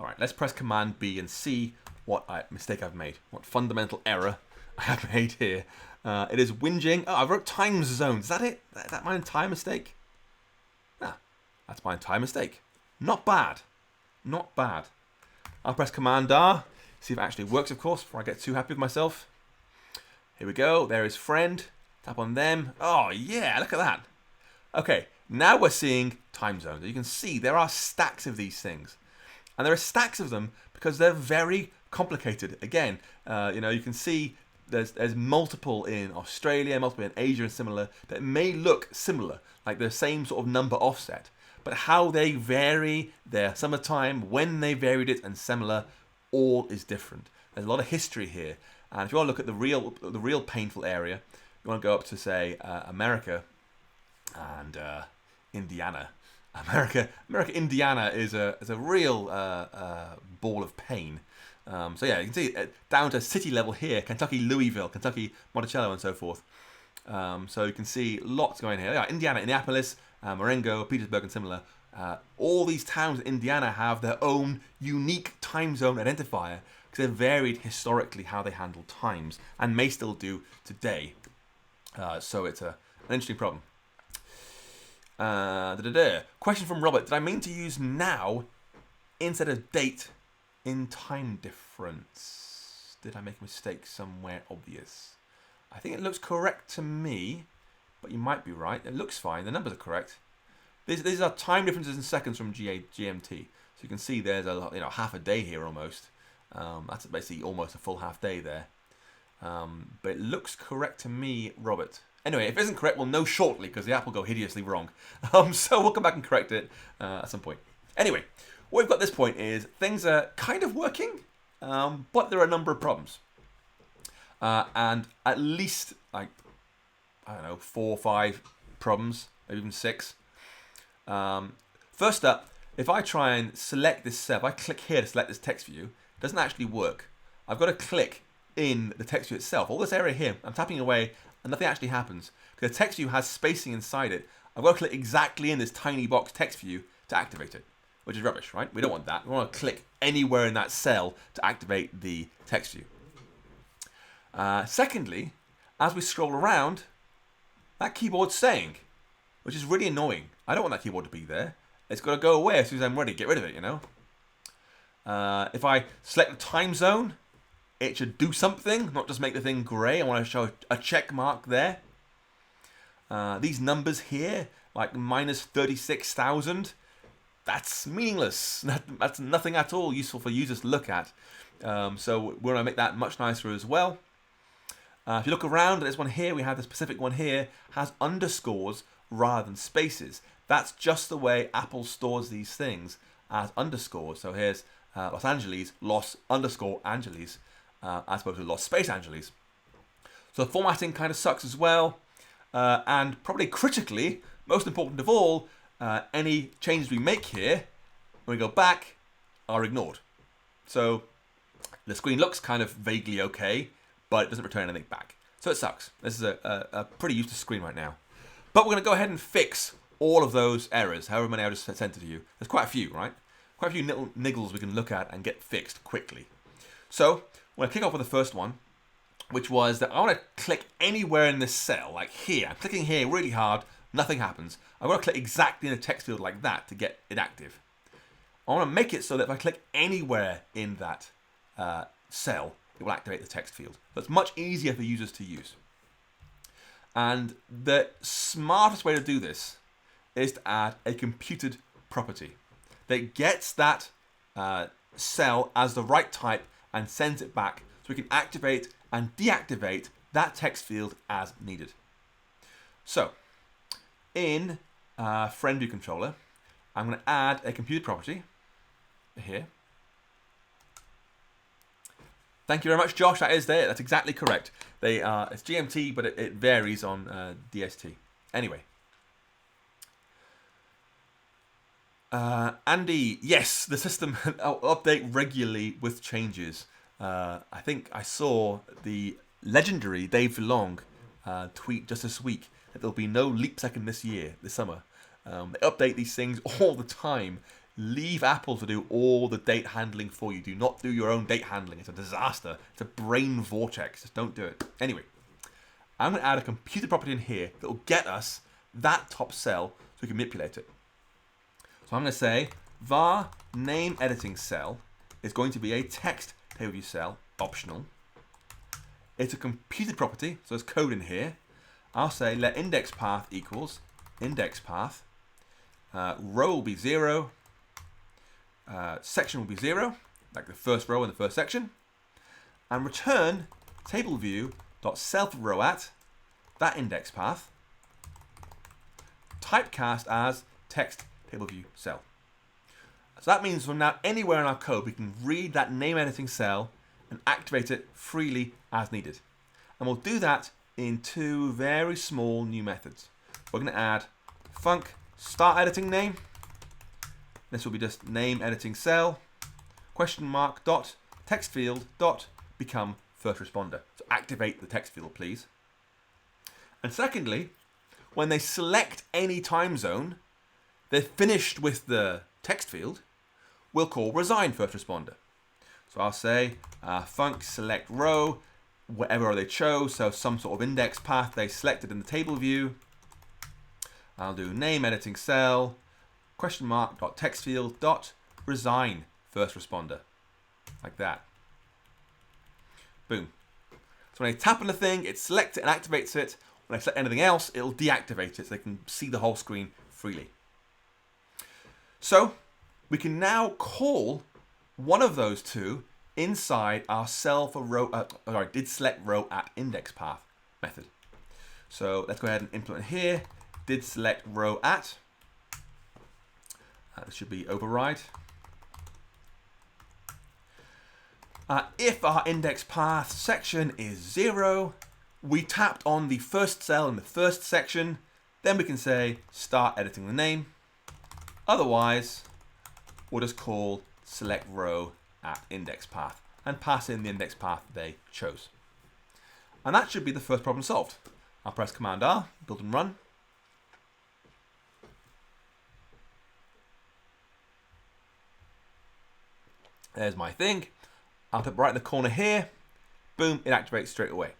Speaker 1: All right, let's press Command B and see what mistake I've made, what fundamental error I have made here. It is whinging. Oh, I wrote time zones. Is that it? Is that my entire mistake? Nah, that's my entire mistake. Not bad. Not bad. I'll press Command R, see if it actually works, of course, before I get too happy with myself. Here we go. There is friend. Tap on them. Oh, yeah, look at that. Okay, now we're seeing time zones. You can see there are stacks of these things. And there are stacks of them because they're very complicated. Again, you can see there's multiple in Australia, multiple in Asia and similar that may look similar, like the same sort of number offset. But how they vary their summertime, when they varied it, and similar, all is different. There's a lot of history here. And if you want to look at the real painful area, you want to go up to, say, America and Indiana. Indiana is a real ball of pain. So yeah, you can see down to city level here, Kentucky, Louisville, Kentucky, Monticello, and so forth. So you can see lots going here. Yeah, Indiana, Indianapolis, Marengo, Petersburg, and similar. All these towns in Indiana have their own unique time zone identifier because they've varied historically how they handle times and may still do today. So it's an interesting problem. Question from Robert. Did I mean to use now instead of date in time difference? Did I make a mistake somewhere obvious? I think it looks correct to me, but you might be right. It looks fine. The numbers are correct. These are time differences in seconds from GMT. So you can see there's half a day here almost. That's basically almost a full half day there. But it looks correct to me, Robert. Anyway, if it isn't correct, we'll know shortly because the app will go hideously wrong. So we'll come back and correct it at some point. Anyway, what we've got at this point is things are kind of working, but there are a number of problems. And at least, 4 or 5 problems, maybe even 6. First up, if I try and select this cell, if I click here to select this text view, it doesn't actually work. I've got to click in the text view itself. All this area here, I'm tapping away, and nothing actually happens. Because the text view has spacing inside it. I've got to click exactly in this tiny box text view to activate it, which is rubbish, right? We don't want that. We want to click anywhere in that cell to activate the text view. Secondly, as we scroll around, that keyboard's staying, which is really annoying. I don't want that keyboard to be there. It's got to go away as soon as I'm ready. Get rid of it, If I select the time zone, it should do something, not just make the thing grey. I want to show a check mark there. These numbers here, like minus 36,000, that's meaningless. That's nothing at all useful for users to look at. So we're going to make that much nicer as well. If you look around, there's one here. We have the specific one here, has underscores rather than spaces. That's just the way Apple stores these things as underscores. So here's Los Angeles, Los underscore Angeles, as opposed to Los space Angeles. So the formatting kind of sucks as well. And probably critically, most important of all, any changes we make here, when we go back, are ignored. So the screen looks kind of vaguely okay, but it doesn't return anything back. So it sucks. This is a pretty useless screen right now. But we're going to go ahead and fix all of those errors, however many I just sent it to you. There's quite a few, right? quite a few little niggles we can look at and get fixed quickly. So I'm going to kick off with the first one, which was that I want to click anywhere in this cell, like here. I'm clicking here really hard, nothing happens. I want to click exactly in the text field like that to get it active. I want to make it so that if I click anywhere in that cell, it will activate the text field. So it's much easier for users to use. And the smartest way to do this is to add a computed property that gets that cell as the right type and sends it back so we can activate and deactivate that text field as needed. So in friend view controller, I'm going to add a computed property here. Thank you very much, Josh. That is there. That's exactly correct. They are, it's GMT, but it varies on DST. Anyway. Andy, yes, the system will update regularly with changes. I think I saw the legendary Dave Long tweet just this week that there'll be no leap second this summer. They update these things all the time. Leave Apple to do all the date handling for you. Do not do your own date handling. It's a disaster. It's a brain vortex. Just don't do it. Anyway, I'm going to add a computer property in here that will get us that top cell so we can manipulate it. So I'm going to say var name editing cell is going to be a text table view cell, optional. It's a computed property, so there's code in here. I'll say let index path equals index path. Row will be 0. Section will be 0, like the first row in the first section, and return table view dot self row at that index path, typecast as text table view cell. So that means from now anywhere in our code we can read that name editing cell and activate it freely as needed. And we'll do that in 2 very small new methods. We're going to add func start editing name. This will be just name editing cell, question mark dot text field dot become first responder. So activate the text field, please. And secondly, when they select any time zone, they're finished with the text field, we'll call resign first responder. So I'll say func select row, whatever they chose, so some sort of index path they selected in the table view. I'll do name editing cell, question mark dot text field dot resign first responder, like that. Boom. So when I tap on the thing, it selects it and activates it. When I select anything else, it'll deactivate it so they can see the whole screen freely. So we can now call one of those two inside our cell for row, did select row at index path method. So let's go ahead and implement here. Did select row at. This should be override. If our index path section is 0, we tapped on the first cell in the first section, then we can say start editing the name. Otherwise, we'll just call select row at index path and pass in the index path they chose. And that should be the first problem solved. I'll press Command R, build and run. There's my thing. I'll put right in the corner here. Boom, it activates straight away.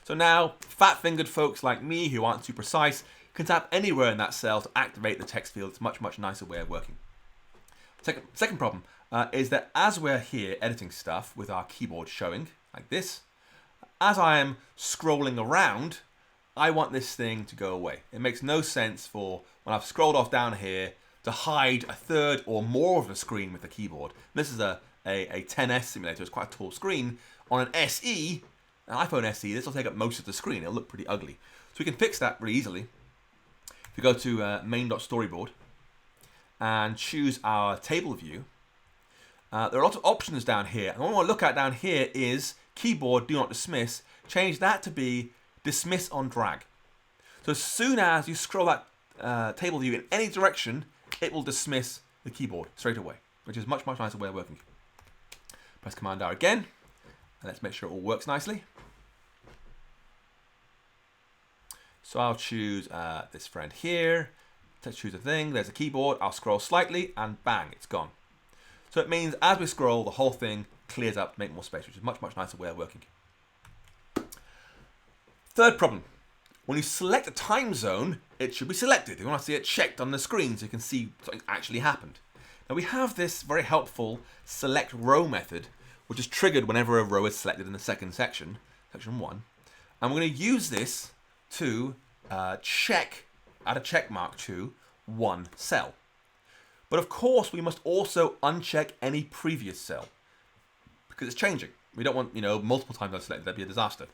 Speaker 1: So now, fat-fingered folks like me who aren't too precise can tap anywhere in that cell to activate the text field. It's a much, much nicer way of working. Second problem is that as we're here editing stuff with our keyboard showing, like this, as I am scrolling around, I want this thing to go away. It makes no sense for when I've scrolled off down here to hide a third or more of the screen with the keyboard. This is a 10S simulator. It's quite a tall screen. On an SE, an iPhone SE, this will take up most of the screen. It'll look pretty ugly. So we can fix that really easily. If we go to main.storyboard and choose our table view, there are lots of options down here. And what I want to look at down here is keyboard do not dismiss. Change that to be dismiss on drag. So as soon as you scroll that table view in any direction, it will dismiss the keyboard straight away, which is a much, much nicer way of working. Press Command R again, and let's make sure it all works nicely. So I'll choose this friend here. Let's choose a thing. There's a keyboard. I'll scroll slightly, and bang, it's gone. So it means as we scroll, the whole thing clears up to make more space, which is a much, much nicer way of working. Third problem. When you select a time zone, it should be selected. You want to see it checked on the screen so you can see something actually happened. Now we have this very helpful select row method, which is triggered whenever a row is selected in the second section, section 1. And we're going to use this to add a check mark to one cell. But of course, we must also uncheck any previous cell because it's changing. We don't want, multiple times unselected. That'd be a disaster.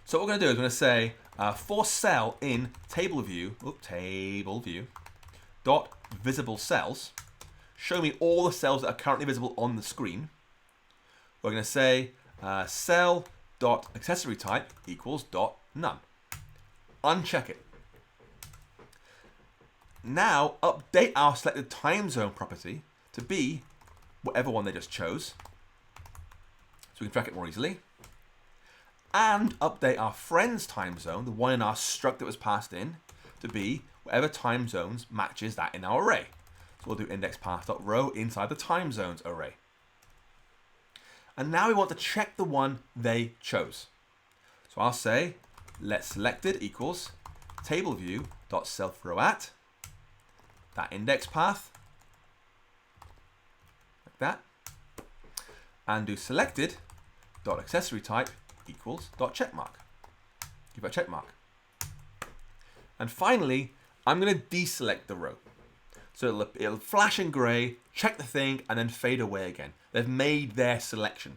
Speaker 1: So what we're going to do is we're going to say for cell in table view dot visible cells, show me all the cells that are currently visible on the screen. We're going to say cell dot accessory type equals dot none. Uncheck it. Now update our selected time zone property to be whatever one they just chose, so we can track it more easily. And update our friend's time zone, the one in our struct that was passed in, to be whatever time zones matches that in our array. So we'll do index_path.row inside the time zones array. And now we want to check the one they chose. So I'll say let selected equals table view dot self row at that index path, like that, and do selected dot accessory type equals dot checkmark. Give it a check mark. And finally, I'm going to deselect the row. So it'll flash in gray, check the thing, and then fade away again. They've made their selection.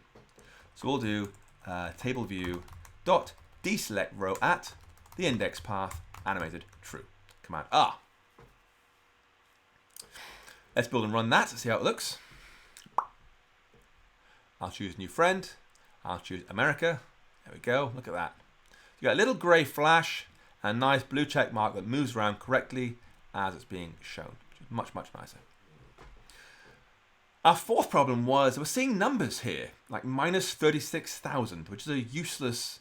Speaker 1: So we'll do table view dot deselect row at the index path animated true. Command R. Let's build and run that to see how it looks. I'll choose new friend. I'll choose America. There we go. Look at that. You got a little grey flash and a nice blue check mark that moves around correctly as it's being shown, which is much, much nicer. Our fourth problem was we're seeing numbers here, like minus 36,000, which is a useless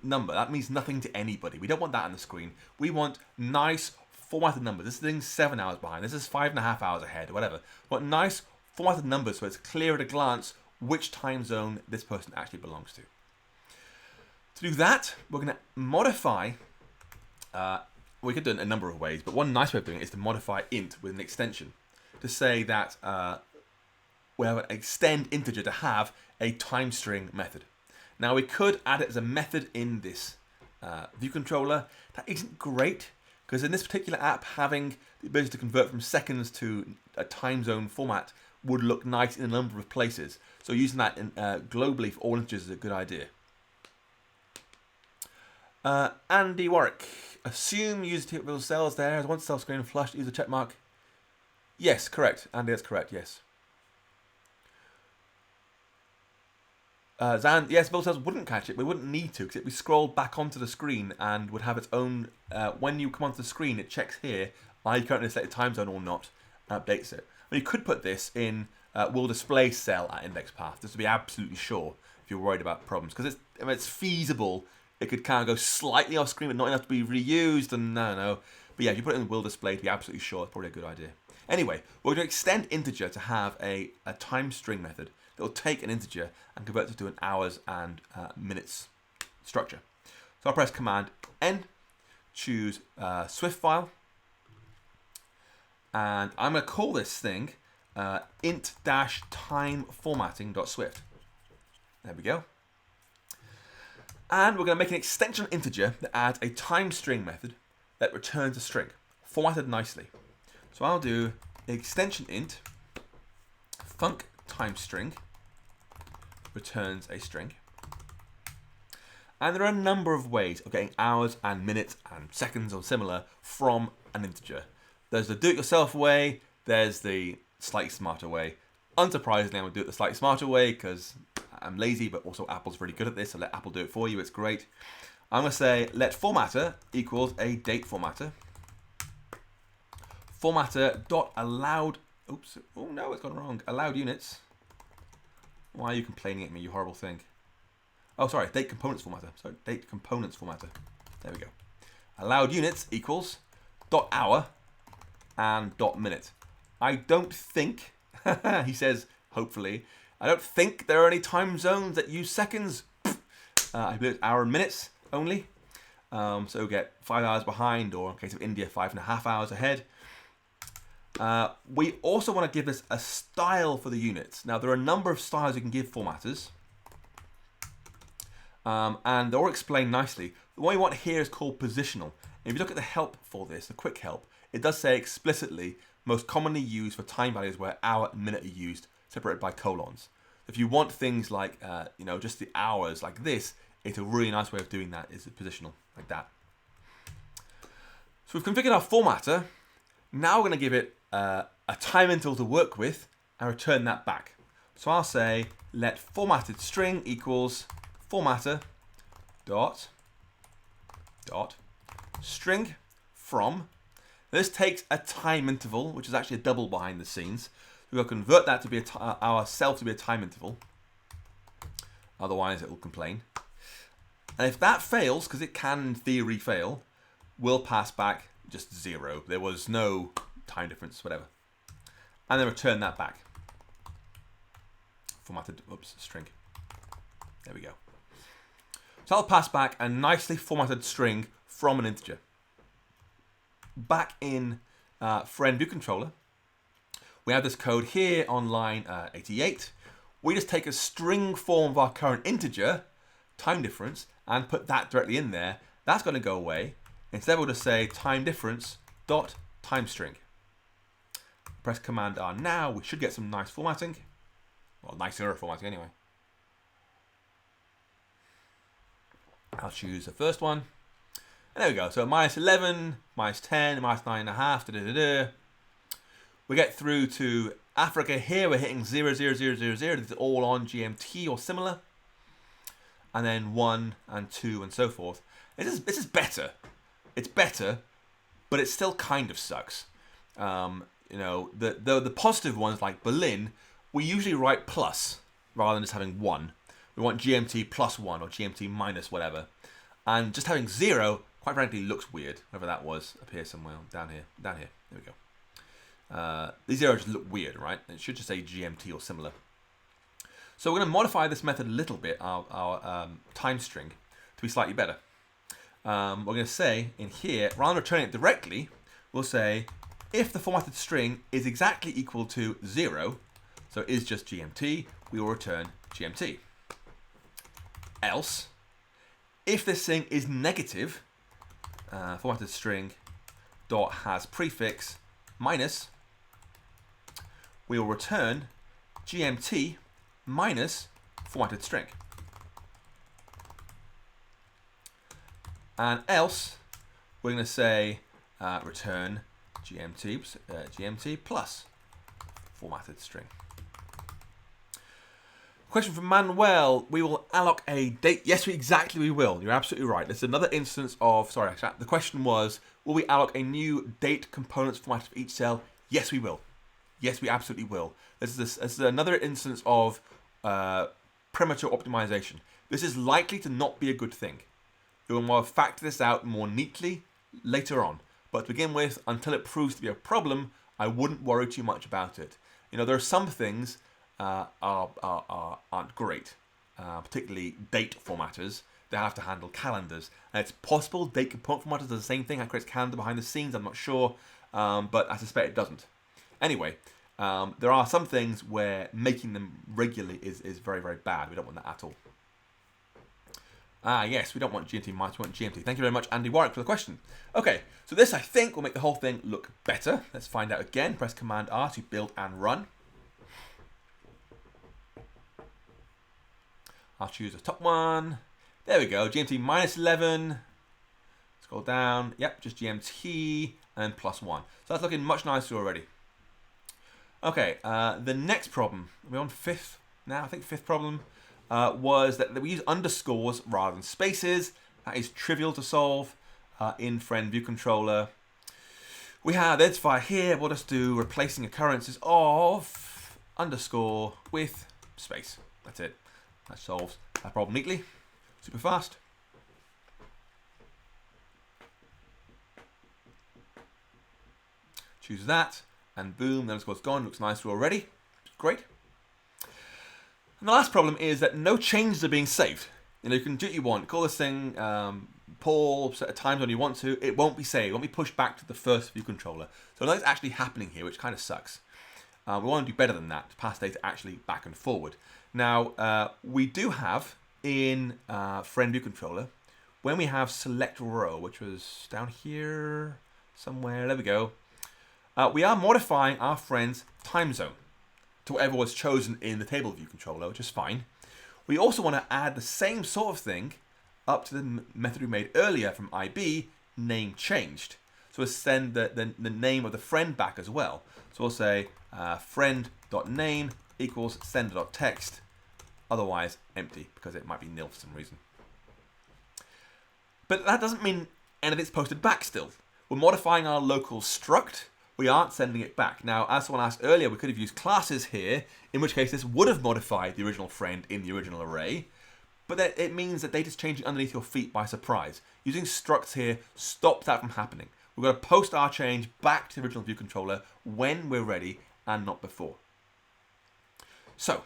Speaker 1: number. That means nothing to anybody. We don't want that on the screen. We want nice formatted numbers. This thing's 7 hours behind. This is 5.5 hours ahead, or whatever. We want nice formatted numbers so it's clear at a glance which time zone this person actually belongs to. To do that, we're going to modify, we could do it a number of ways, but one nice way of doing it is to modify int with an extension to say that we have an extend integer to have a time string method. Now we could add it as a method in this view controller. That isn't great because in this particular app, having the ability to convert from seconds to a time zone format would look nice in a number of places. So using that globally for all integers is a good idea. Andy Warwick, assume user typical cells there. Once cell screen flushed, use a check mark. Yes, correct. Andy, that's correct, yes. Zan, yes, visible cells wouldn't catch it. We wouldn't need to because it would scroll back onto the screen and would have its own. When you come onto the screen, it checks here, are you currently selected time zone or not, and updates it. I mean, you could put this in will display cell at index path just to be absolutely sure if you're worried about problems because it's feasible. It could kind of go slightly off screen, but not enough to be reused. And no. But yeah, if you put it in will display to be absolutely sure, it's probably a good idea. Anyway, we're going to extend integer to have a time string method that will take an integer and convert it to an hours and minutes structure. So I'll press Command N, choose Swift file, and I'm going to call this thing int-timeformatting.swift. There we go. And we're going to make an extension integer that adds a time string method that returns a string, formatted nicely. So I'll do extension int func time string returns a string. And there are a number of ways of getting hours and minutes and seconds or similar from an integer. There's the do-it-yourself way, there's the slightly smarter way. Unsurprisingly, I'm going to do it the slightly smarter way because I'm lazy, but also Apple's really good at this, so let Apple do it for you, it's great. I'm going to say let formatter equals a date formatter. Formatter.allowed, oops, oh no, it's gone wrong. Allowed units. Why are you complaining at me, you horrible thing? Oh, sorry, date components formatter. Sorry, date components formatter. There we go. Allowed units equals .hour and .minute. I don't think He says, hopefully. I don't think there are any time zones that use seconds. I believe it's hour and minutes only. So we'll get 5 hours behind, or in case of India, 5.5 hours ahead. We also want to give this a style for the units. Now, there are a number of styles you can give formatters. And they're all explained nicely. The one we want here is called positional. And if you look at the help for this, the quick help, it does say explicitly most commonly used for time values where hour and minute are used, separated by colons. If you want things like, just the hours like this, it's a really nice way of doing that is positional, like that. So we've configured our formatter. Now we're going to give it a time interval to work with and return that back. So I'll say let formatted string equals formatter dot string from. This takes a time interval, which is actually a double behind the scenes. We're going to convert that to be ourself to be a time interval. Otherwise, it will complain. And if that fails, because it can in theory fail, we'll pass back just 0. There was no time difference, whatever. And then return that back. Formatted, string. There we go. So I'll pass back a nicely formatted string from an integer. Back in friend view controller, we have this code here on line 88. We just take a string form of our current integer, time difference, and put that directly in there. That's going to go away. Instead, we'll just say time difference dot time string. Press Command R now. We should get some nice formatting. Well, nicer formatting anyway. I'll choose the first one. And there we go. So -11, -10, -9.5. We get through to Africa here. We're hitting 0, 0, 0, 0, 0. This is all on GMT or similar. And then 1 and 2 and so forth. This is better. It's better, but it still kind of sucks. The positive ones like Berlin, we usually write plus rather than just having 1. We want GMT plus 1 or GMT minus whatever. And just having 0, quite frankly, looks weird. Whatever that was up here somewhere. Down here. There we go. These arrows just look weird, right? It should just say GMT or similar. So we're going to modify this method a little bit, our time string, to be slightly better. We're going to say in here, rather than returning it directly, we'll say if the formatted string is exactly equal to 0, so it is just GMT, we will return GMT. Else, if this thing is negative, formatted string dot has prefix minus, we will return GMT minus formatted string. And else, we're going to say return GMT plus formatted string. Question from Manuel. We will alloc a date. Yes, we will. You're absolutely right. This is another instance of, sorry, the question was, will we alloc a new date components format for each cell? Yes, we will. Yes, we absolutely will. This is another instance of premature optimization. This is likely to not be a good thing. We will factor this out more neatly later on. But to begin with, until it proves to be a problem, I wouldn't worry too much about it. There are some things aren't great, particularly date formatters. They have to handle calendars. And it's possible date component formatters do the same thing and creates calendar behind the scenes. I'm not sure, but I suspect it doesn't. Anyway, there are some things where making them regularly is very, very bad. We don't want that at all. Yes, we don't want GMT minus, we want GMT. Thank you very much, Andy Warwick, for the question. Okay, so this, I think, will make the whole thing look better. Let's find out again. Press Command R to build and run. I'll choose the top one. There we go, GMT minus 11. Scroll down. Yep, just GMT and plus 1. So that's looking much nicer already. Okay, the next problem, we're on fifth now, I think fifth problem, was that we use underscores rather than spaces. That is trivial to solve in friend view controller. We have identifier here. We'll just do replacing occurrences of underscore with space. That's it. That solves that problem neatly. Super fast. Choose that, and boom, the underscore's gone. Looks nicer already. Great. And the last problem is that no changes are being saved. You can do what you want. Call this thing Paul, set a time zone you want to. It won't be saved. It won't be pushed back to the first view controller. So nothing's actually happening here, which kind of sucks. We want to do better than that, to pass data actually back and forward. Now, we do have in friend view controller, when we have select row, which was down here somewhere, there we go, we are modifying our friend's time zone to whatever was chosen in the table view controller, which is fine. We also want to add the same sort of thing up to the method we made earlier from IB, name changed. So we'll send the name of the friend back as well. So we'll say friend.name equals sender.text, otherwise empty, because it might be nil for some reason. But that doesn't mean anything's posted back still. We're modifying our local struct. We aren't sending it back. Now, as someone asked earlier, we could have used classes here, in which case this would have modified the original friend in the original array, but it means that data's changing underneath your feet by surprise. Using structs here stops that from happening. We've got to post our change back to the original view controller when we're ready and not before. So,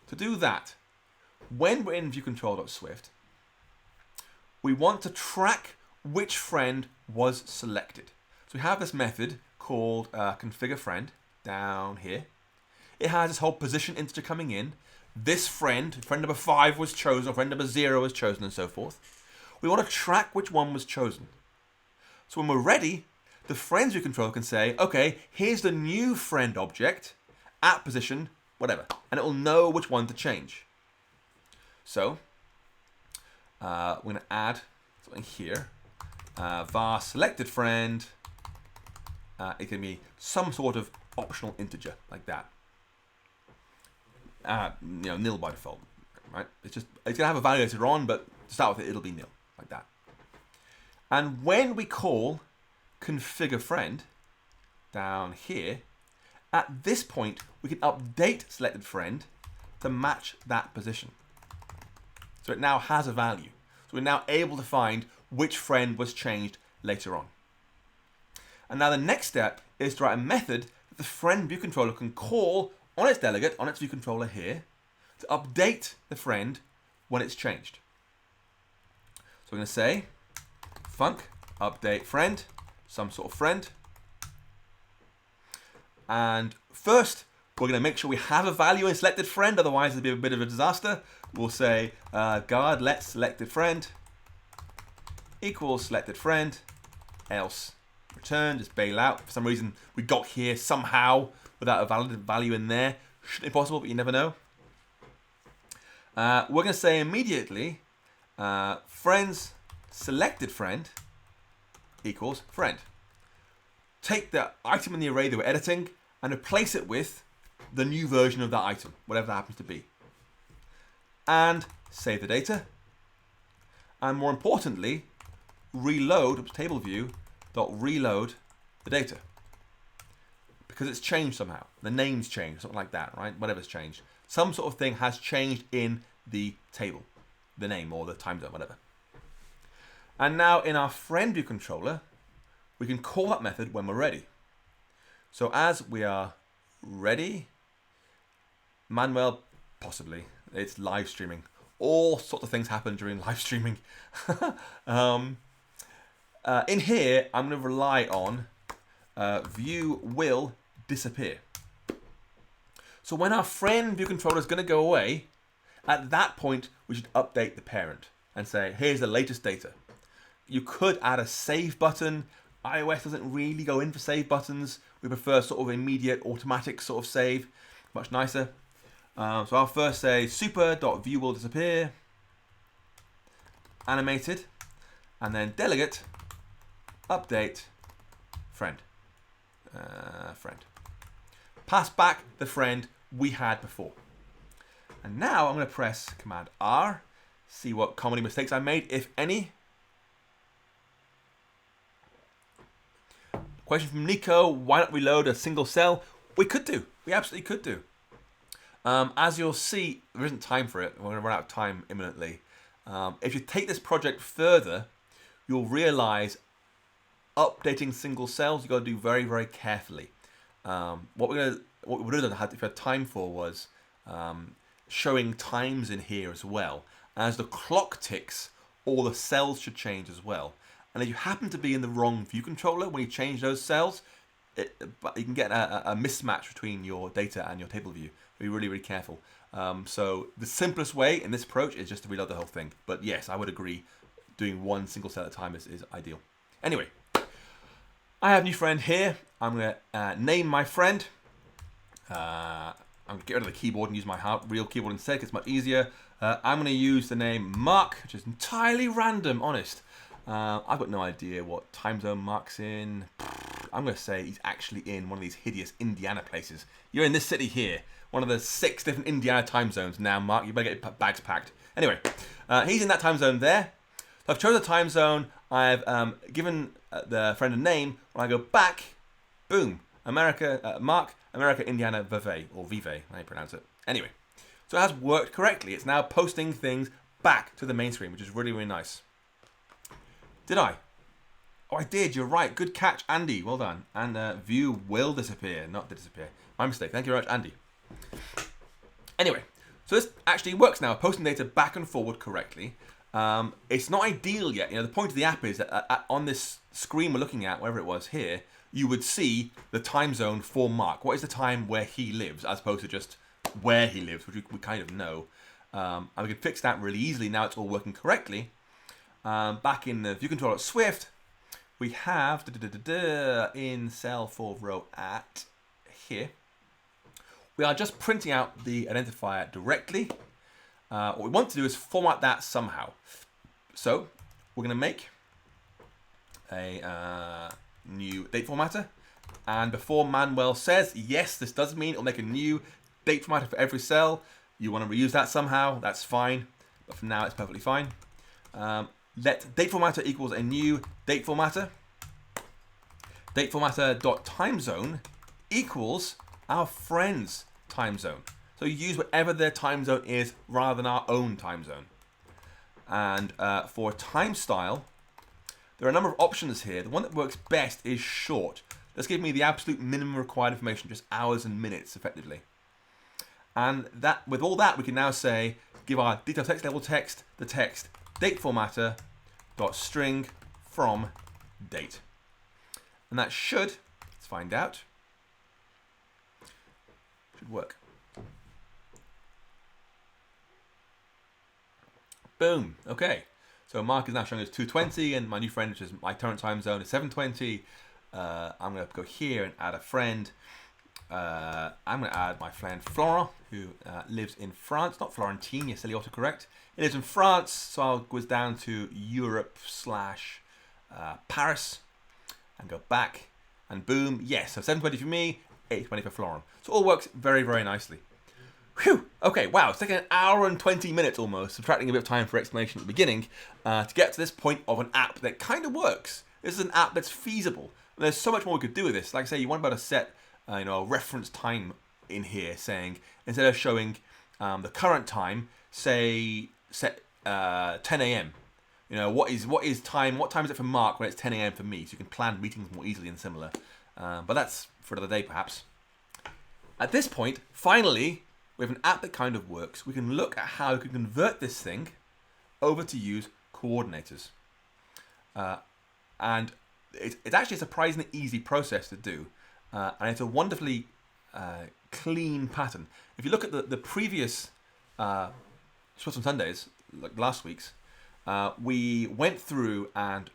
Speaker 1: to do that, when we're in viewcontrol.swift, we want to track which friend was selected. So we have this method called configure friend down here. It has this whole position integer coming in. This friend number 5 was chosen, or friend number 0 was chosen, and so forth. We want to track which one was chosen. So when we're ready, the friends view controller can say, okay, here's the new friend object at position, whatever, and it will know which one to change. So we're going to add something here. Var selected friend. It can be some sort of optional integer like that. Nil by default, right? It's gonna have a value later on, but to start with it'll be nil like that. And when we call configure friend down here, at this point we can update selected friend to match that position. So it now has a value. So we're now able to find which friend was changed later on. And now the next step is to write a method that the friend view controller can call on its delegate, on its view controller here, to update the friend when it's changed. So we're going to say func update friend, some sort of friend. And first, we're going to make sure we have a value in selected friend, otherwise it'll be a bit of a disaster. We'll say guard let selected friend equals selected friend, else return, just bail out. For some reason, we got here somehow without a valid value in there. Shouldn't be possible, but you never know. We're going to say immediately friends selected friend equals friend. Take the item in the array that we're editing and replace it with the new version of that item, whatever that happens to be. And save the data. And more importantly, reload table view dot reload the data, because it's changed somehow. The name's changed, something like that, right? Whatever's changed, some sort of thing has changed in the table, the name or the time zone, whatever. And now in our friend view controller, we can call that method when we're ready. So as we are ready, Manuel, possibly, it's live streaming. All sorts of things happen during live streaming. In here, I'm going to rely on view will disappear. So when our friend view controller is going to go away, at that point, we should update the parent and say, here's the latest data. You could add a save button. iOS doesn't really go in for save buttons. We prefer sort of immediate automatic sort of save, much nicer. So I'll first say super.view will disappear, animated, and then delegate update friend. Pass back the friend we had before. And now I'm going to press Command R, see what common mistakes I made, if any. Question from Nico, why not reload a single cell? We could do. We absolutely could do. As you'll see, there isn't time for it. We're going to run out of time imminently. If you take this project further, you'll realize updating single cells you've got to do very, very carefully. What what we would have done if we had time for was showing times in here as well. As the clock ticks, all the cells should change as well. And if you happen to be in the wrong view controller when you change those cells, you can get a mismatch between your data and your table view. Be really, really careful. So the simplest way in this approach is just to reload the whole thing. But yes, I would agree, doing one single cell at a time is ideal. Anyway, I have a new friend here. I'm going to name my friend. I'm going to get rid of the keyboard and use my real keyboard instead. It's much easier. I'm going to use the name Mark, which is entirely random, honest. I've got no idea what time zone Mark's in. I'm going to say he's actually in one of these hideous Indiana places. You're in this city here, one of the 6 different Indiana time zones. Now, Mark, you better get your bags packed. Anyway, he's in that time zone there. So I've chosen a time zone. I've given the friend a name. When I go back, boom, America, Mark, America, Indiana, Vive, or Vive, how you pronounce it. Anyway, so it has worked correctly. It's now posting things back to the main screen, which is really, really nice. Did I? Oh, I did. You're right. Good catch, Andy. Well done. And view will disappear, not disappear. My mistake. Thank you very much, Andy. Anyway, so this actually works now, posting data back and forward correctly. It's not ideal yet. The point of the app is that on this screen we're looking at, wherever it was here, you would see the time zone for Mark. What is the time where he lives, as opposed to just where he lives, which we kind of know. And we can fix that really easily. Now it's all working correctly. Back in the view controller at Swift, we have in cell 4 row at here. We are just printing out the identifier directly. What we want to do is format that somehow. So we're going to make a new date formatter. And before Manuel says, yes, this does mean it'll make a new date formatter for every cell. You want to reuse that somehow, that's fine. But for now, it's perfectly fine. Let date formatter equals a new date formatter. Date formatter.timezone equals our friend's time zone. So you use whatever their time zone is rather than our own time zone. And for time style, there are a number of options here. The one that works best is short. This gives me the absolute minimum required information, just hours and minutes effectively. And that, with all that, we can now say, give our detailed text level text, the text date formatter dot string from date. And that should, let's find out, should work. Boom. Okay. So Mark is now showing us 2:20, and my new friend, which is my current time zone, is 7:20. I'm going to go here and add a friend. I'm going to add my friend Florent, who lives in France. Not Florentine, you silly autocorrect. It lives in France, so I'll go down to Europe / Paris and go back, and boom. Yes, so 7:20 for me, 8:20 for Florent. So it all works very, very nicely. Whew. Okay, wow, it's taken an hour and 20 minutes almost, subtracting a bit of time for explanation at the beginning, to get to this point of an app that kind of works. This is an app that's feasible. And there's so much more we could do with this. Like I say, you want to be able to set a reference time in here, saying, instead of showing the current time, say set 10 a.m. What time is it for Mark when it's 10 a.m. for me? So you can plan meetings more easily and similar. But that's for another day, perhaps. At this point, finally, we have an app that kind of works. We can look at how we can convert this thing over to use coordinators. And it's actually a surprisingly easy process to do. And it's a wonderfully clean pattern. If you look at the previous Swift on Sundays, like last week's, we went through and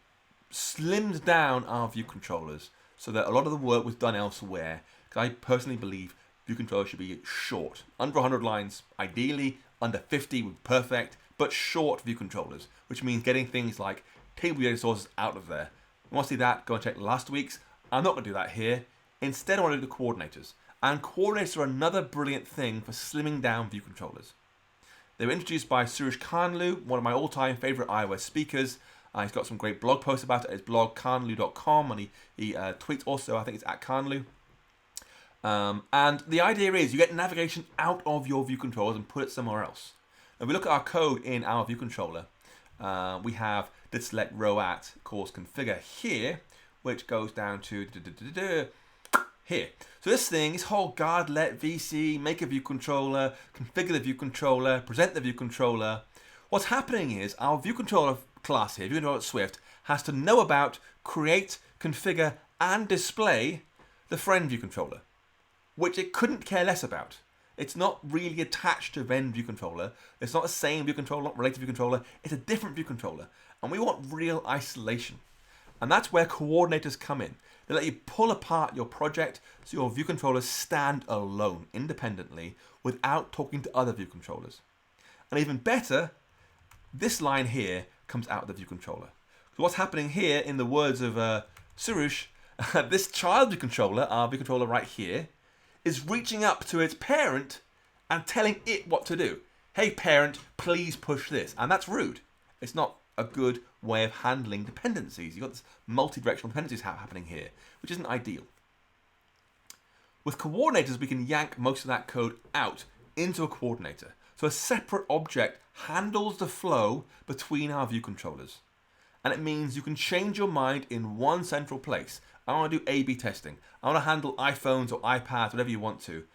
Speaker 1: slimmed down our view controllers so that a lot of the work was done elsewhere. Because I personally believe view controllers should be short. Under 100 lines, ideally. Under 50 would be perfect. But short view controllers, which means getting things like table data sources out of there. If you want to see that, go and check last week's. I'm not going to do that here. Instead, I want to do the coordinators. And coordinators are another brilliant thing for slimming down view controllers. They were introduced by Suresh Kanlu, one of my all-time favorite iOS speakers. He's got some great blog posts about it at his blog, kanlu.com, and he tweets also, I think it's at Kanlu. And the idea is you get navigation out of your view controllers and put it somewhere else. If we look at our code in our view controller, we have did select row at course configure here, which goes down to here. So this thing, this whole guard let VC, make a view controller, configure the view controller, present the view controller. What's happening is our view controller class here, view controller Swift, has to know about, create, configure, and display the friend view controller, which it couldn't care less about. It's not really attached to Ven view controller. It's not the same view controller, not related view controller. It's a different view controller. And we want real isolation. And that's where coordinators come in. They let you pull apart your project so your view controllers stand alone, independently, without talking to other view controllers. And even better, this line here comes out of the view controller. So what's happening here, in the words of Surush, this child view controller, our view controller right here, is reaching up to its parent and telling it what to do. Hey parent, please push this. And that's rude. It's not a good way of handling dependencies. You've got this multi-directional dependencies happening here, which isn't ideal. With coordinators, we can yank most of that code out into a coordinator. So a separate object handles the flow between our view controllers. And it means you can change your mind in one central place. I want to do A/B testing. I want to handle iPhones or iPads, whatever you want to,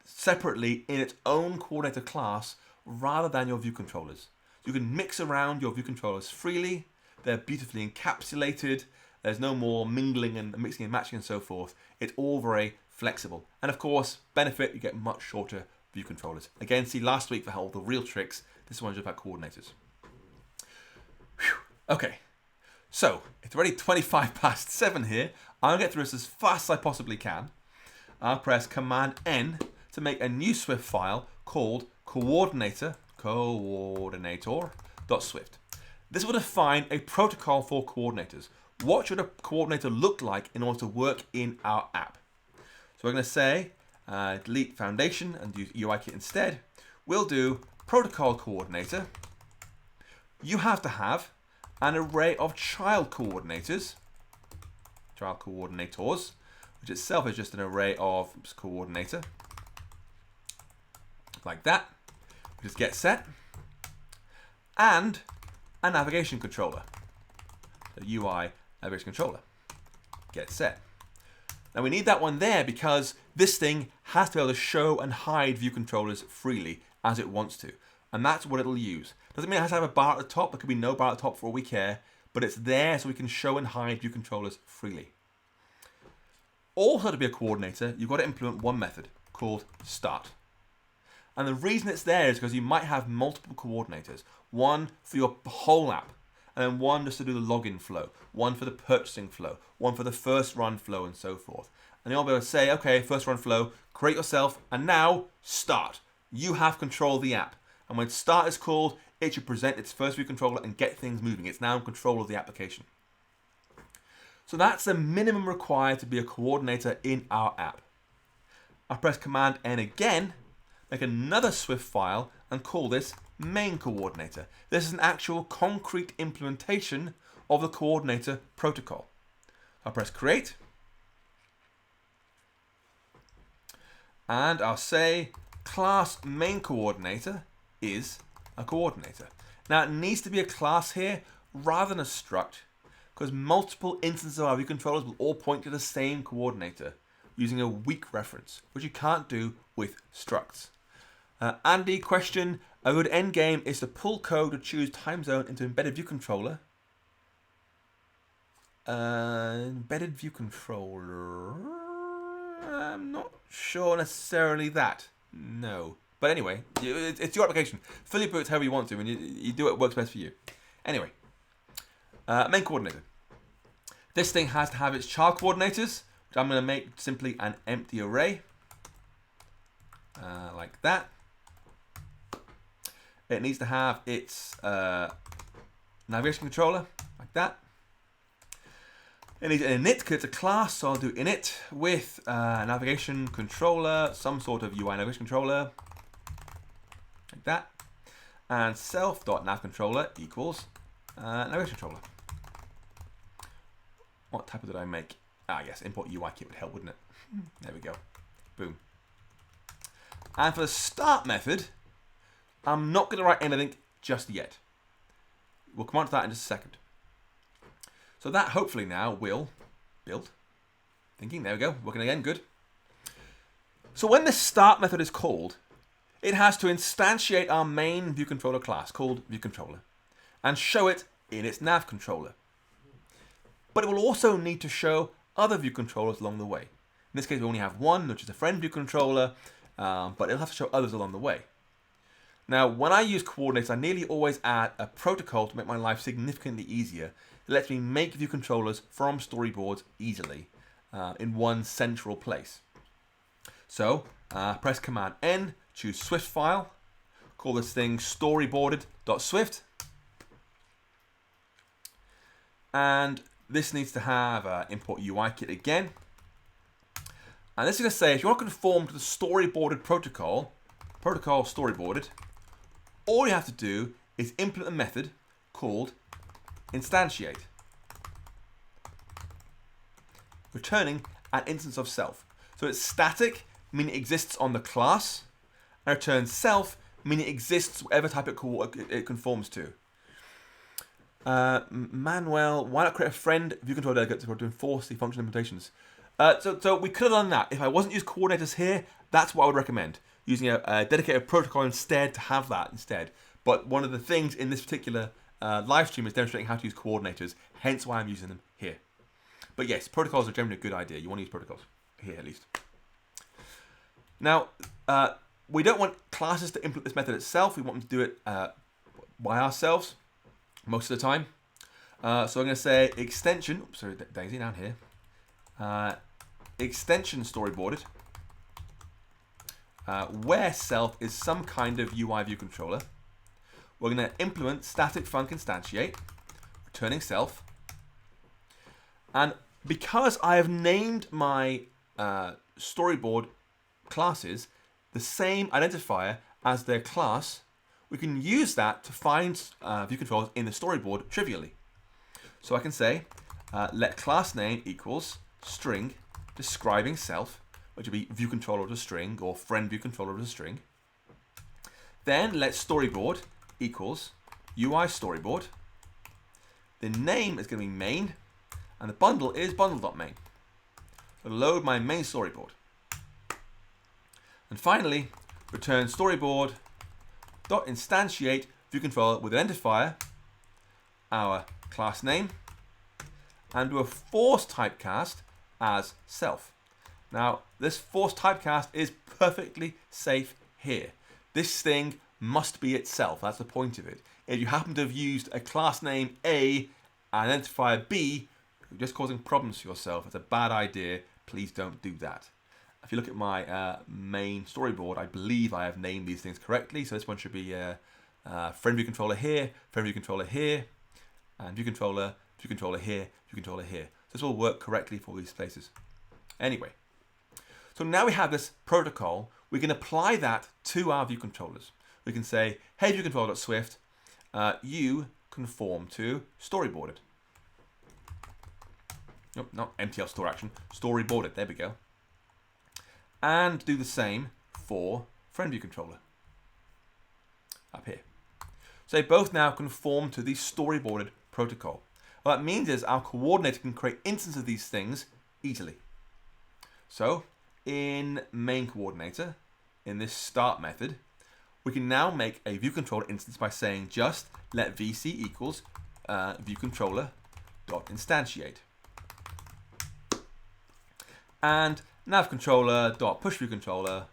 Speaker 1: separately in its own coordinator class rather than your view controllers. You can mix around your view controllers freely. They're beautifully encapsulated. There's no more mingling and mixing and matching and so forth. It's all very flexible. And of course, benefit, you get much shorter view controllers. Again, see last week for all the real tricks. This one's just about coordinators. Whew. Okay, so it's already 7:25 here. I'm going to get through this as fast as I possibly can. I'll press Command N to make a new Swift file called coordinator.swift. This will define a protocol for coordinators. What should a coordinator look like in order to work in our app? So we're going to say delete foundation and use UIKit instead. We'll do protocol coordinator. You have to have an array of child coordinators, which itself is just an array of coordinator, like that. Just get set, and a navigation controller, the UI navigation controller, get set. Now we need that one there because this thing has to be able to show and hide view controllers freely as it wants to. And that's what it'll use. Doesn't mean it has to have a bar at the top. There could be no bar at the top for all we care, but it's there so we can show and hide view controllers freely. Also, to be a coordinator, you've got to implement one method called start. And the reason it's there is because you might have multiple coordinators. One for your whole app, and then one just to do the login flow, one for the purchasing flow, one for the first run flow, and so forth. And you'll be able to say, okay, first run flow, create yourself, and now start. You have control of the app. And when start is called, it should present its first view controller and get things moving. It's now in control of the application. So that's the minimum required to be a coordinator in our app. I'll press Command N again, make another Swift file, and call this main coordinator. This is an actual concrete implementation of the coordinator protocol. I'll press create, and I'll say class main coordinator is a coordinator. Now it needs to be a class here rather than a struct, because multiple instances of our view controllers will all point to the same coordinator using a weak reference, which you can't do with structs. Andy, question, a good end game is to pull code to choose time zone into embedded view controller. Embedded view controller, I'm not sure necessarily that, no. But anyway, it's your application. Fill your boots however you want to, and you do what works best for you. Anyway, main coordinator. This thing has to have its child coordinators, which I'm going to make simply an empty array, like that. It needs to have its navigation controller, like that. It needs an init because it's a class, so I'll do init with navigation controller, some sort of UI navigation controller, like that. And self.navController equals navigation controller. What type did I make? Ah, yes, import UIKit would help, wouldn't it? There we go. Boom. And for the start method, I'm not going to write anything just yet. We'll come on to that in just a second. So that hopefully now will build. Thinking, there we go, working again, good. So when the start method is called, it has to instantiate our main viewController class called viewController and show it in its nav controller. But it will also need to show other viewControllers along the way. In this case, we only have one, which is a friend viewController, but it'll have to show others along the way. Now, when I use coordinates, I nearly always add a protocol to make my life significantly easier. It lets me make viewControllers from storyboards easily in one central place. So, press Command N, choose Swift file, call this thing storyboarded.swift, and this needs to have import UIKit again. And this is going to say, if you want to conform to the storyboarded protocol storyboarded, all you have to do is implement a method called instantiate, returning an instance of self. So it's static, meaning it exists on the class, and returns self, meaning it exists whatever type it conforms to. Manuel, why not create a friend viewController delegate to enforce the function implementations? So we could have done that. If I wasn't using coordinators here, that's what I would recommend. Using a dedicated protocol instead to have that instead. But one of the things in this particular live stream is demonstrating how to use coordinators, hence why I'm using them here. But yes, protocols are generally a good idea. You want to use protocols here at least. Now, we don't want classes to implement this method itself. We want them to do it by ourselves most of the time. So I'm going to say extension, oops, sorry, Daisy down here. Extension storyboarded, where self is some kind of UI viewController. We're going to implement static func instantiate, returning self. And because I have named my storyboard classes the same identifier as their class, we can use that to find viewControllers in the storyboard trivially. So I can say let class name equals string describing self, which would be viewController to string or friend viewController to string. Then let storyboard equals UI storyboard. The name is going to be main, and the bundle is bundle.main. So load my main storyboard. And finally, return storyboard.instantiate viewController with an identifier, our class name, and do a force typecast as self. Now, this force typecast is perfectly safe here. This thing must be itself. That's the point of it. If you happen to have used a class name A and identifier B, you're just causing problems for yourself. It's a bad idea. Please don't do that. If you look at my main storyboard, I believe I have named these things correctly. So this one should be friend viewController here, friend viewController here, and viewController here, viewController here. So this will work correctly for all these places. Anyway, so now we have this protocol. We can apply that to our viewControllers. We can say, hey, viewController.swift, you conform to storyboarded. Nope, not MTL store action, storyboarded. There we go. And do the same for friend viewController up here. So they both now conform to the storyboarded protocol. What that means is our coordinator can create instances of these things easily. So in main coordinator, in this start method, we can now make a viewController instance by saying just let vc equals viewController.instantiate. And navController.pushViewController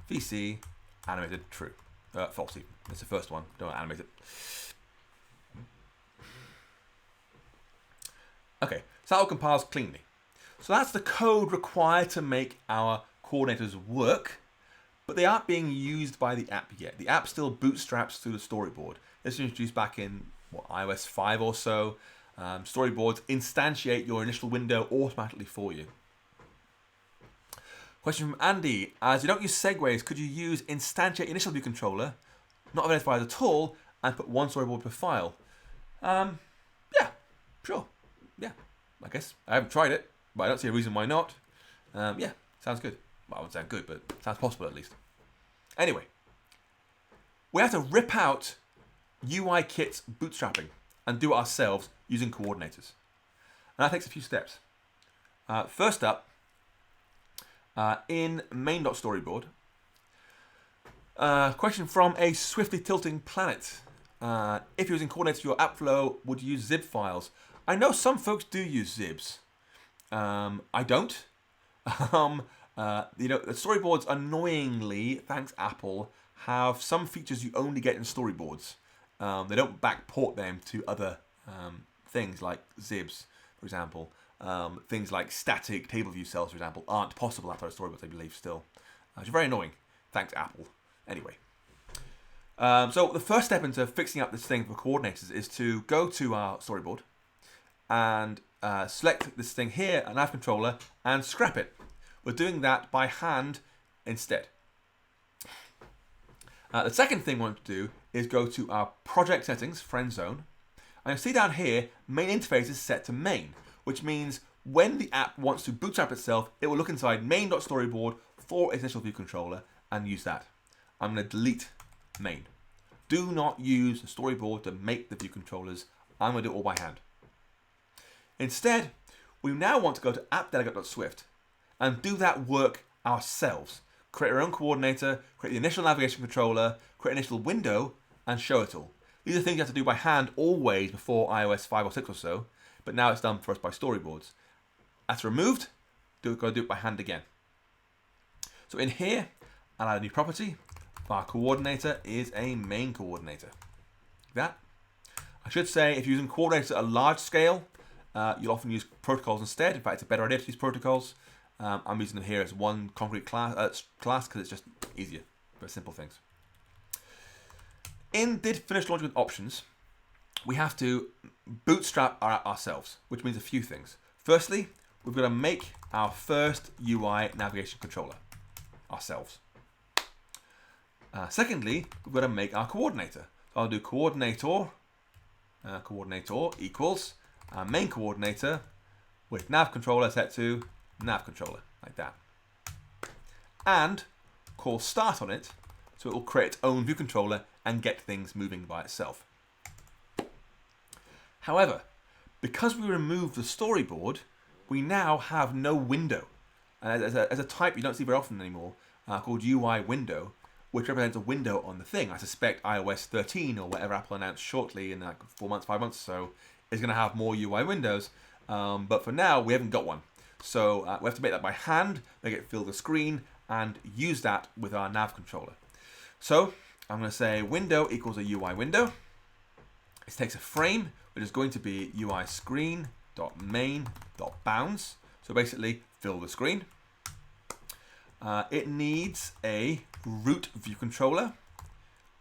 Speaker 1: vc animated true. False even. That's the first one. Don't animate it. Okay, so that all compiles cleanly. So that's the code required to make our coordinators work, but they aren't being used by the app yet. The app still bootstraps through the storyboard. This was introduced back in iOS 5 or so. Storyboards instantiate your initial window automatically for you. Question from Andy. As you don't use segues, could you use instantiate initial viewController, not identified at all, and put one storyboard per file? Yeah, sure. Yeah, I guess. I haven't tried it, but I don't see a reason why not. Yeah, sounds good. Well, I wouldn't sound good, but sounds possible at least. Anyway, we have to rip out UIKit's bootstrapping and do it ourselves using coordinators. And that takes a few steps. First up, in main.storyboard. Question from a swiftly tilting planet. If using coordinates for your app flow, would you use zip files? I know some folks do use zibs. I don't. The storyboards, annoyingly, thanks Apple, have some features you only get in storyboards. They don't backport them to other things like zibs, for example. Things like static table view cells, for example, aren't possible outside of storyboards, I believe, still. Which is very annoying. Thanks Apple. Anyway. So the first step into fixing up this thing for coordinators is to go to our storyboard and select this thing here, a nav controller, and scrap it. We're doing that by hand instead. The second thing we want to do is go to our project settings, friend zone. And you'll see down here, main interface is set to main, which means when the app wants to bootstrap itself, it will look inside main.storyboard for its initial view controller and use that. I'm going to delete main. Do not use the storyboard to make the view controllers. I'm going to do it all by hand. Instead, we now want to go to appdelegate.swift and do that work ourselves. Create our own coordinator, create the initial navigation controller, create an initial window, and show it all. These are things you have to do by hand always before iOS 5 or 6 or so, but now it's done for us by storyboards. That's removed, got to do it by hand again. So in here, I'll add a new property. Our coordinator is a main coordinator. That. I should say, if you're using coordinators at a large scale, you'll often use protocols instead. In fact, it's a better idea to use protocols. I'm using them here as one concrete class because it's just easier for simple things. In did finish launching with options, we have to bootstrap ourselves, which means a few things. Firstly, we've got to make our first UI navigation controller ourselves. Secondly, we've got to make our coordinator. So I'll do coordinator equals main coordinator with nav controller set to nav controller, like that. And call start on it, so it will create its own view controller and get things moving by itself. However, because we removed the storyboard, we now have no window. As a type you don't see very often anymore, called UI window, which represents a window on the thing. I suspect iOS 13 or whatever Apple announced shortly in like 4 months, 5 months or so, is going to have more UI windows. But for now, we haven't got one. So we have to make that by hand, make it fill the screen, and use that with our nav controller. So I'm going to say window equals a UI window. It takes a frame, which is going to be UI screen.main.bounds. So basically, fill the screen. It needs a root view controller,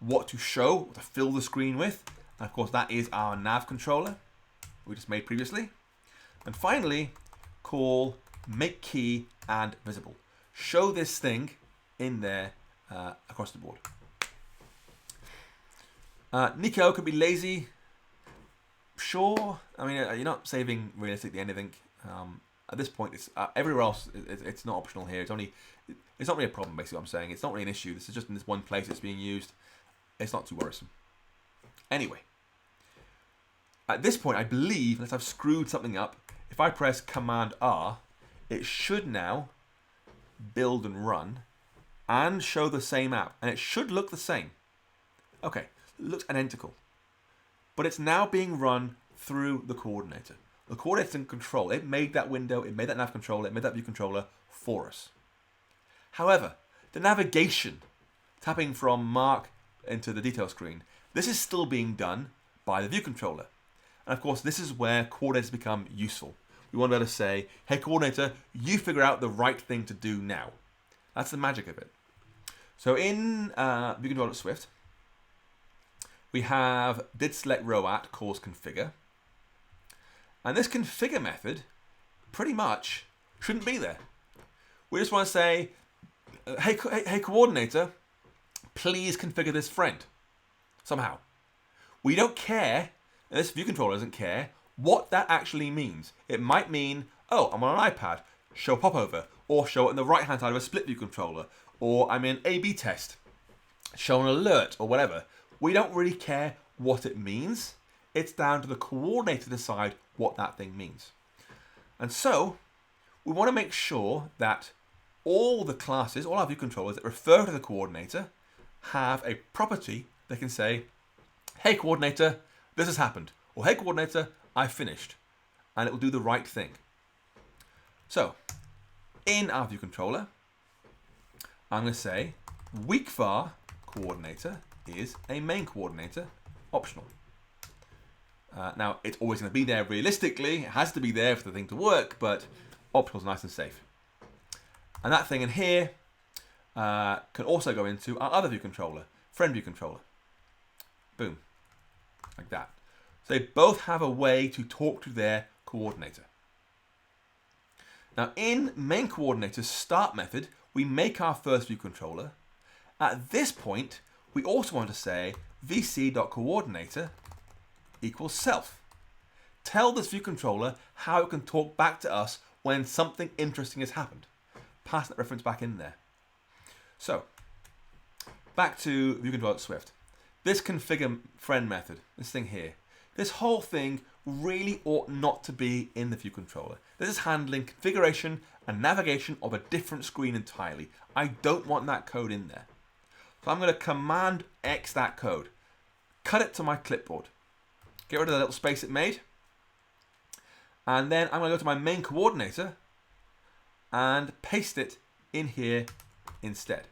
Speaker 1: what to show, what to fill the screen with. And of course, that is our nav controller we just made previously. And finally, call make key and visible. Show this thing in there across the board. Nico could be lazy. Sure. I mean, you're not saving realistically anything. At this point, it's everywhere else. It's not optional here. It's not really a problem. Basically, what I'm saying, it's not really an issue. This is just in this one place it's being used. It's not too worrisome. Anyway, at this point, I believe, unless I've screwed something up, if I press Command R, it should now build and run and show the same app, and it should look the same. Okay, it looks identical, but it's now being run through the coordinator. The coordinator's in control. It made that window, it made that nav controller, it made that view controller for us. However, the navigation, tapping from mark into the detail screen, this is still being done by the view controller. And of course, this is where coordinators become useful. We want to be able to say, hey, coordinator, you figure out the right thing to do now. That's the magic of it. So in view controller Swift, we have did select row at calls configure. And this configure method pretty much shouldn't be there. We just want to say, hey coordinator, please configure this friend somehow. We don't care, and this view controller doesn't care, what that actually means. It might mean, oh, I'm on an iPad, show popover, or show it on the right-hand side of a split view controller, or I'm in A/B test, show an alert, or whatever. We don't really care what it means. It's down to the coordinator to decide what that thing means. And so, we want to make sure that all the classes, all our view controllers that refer to the coordinator have a property that can say, hey coordinator, this has happened. Or hey coordinator, I finished. And it will do the right thing. So, in our view controller, I'm going to say weakvar coordinator is a main coordinator, optional. Now, it's always going to be there realistically. It has to be there for the thing to work, but optional is nice and safe. And that thing in here can also go into our other view controller, friend view controller. Boom. Like that. So they both have a way to talk to their coordinator. Now, in main coordinator's start method, we make our first view controller. At this point, we also want to say vc.coordinator equals self. Tell this view controller how it can talk back to us when something interesting has happened. Pass that reference back in there. So, back to view controller at Swift. This configure friend method, this thing here, this whole thing really ought not to be in the view controller. This is handling configuration and navigation of a different screen entirely. I don't want that code in there. So I'm going to Command X that code, cut it to my clipboard, get rid of the little space it made, and then I'm going to go to my main coordinator and paste it in here instead.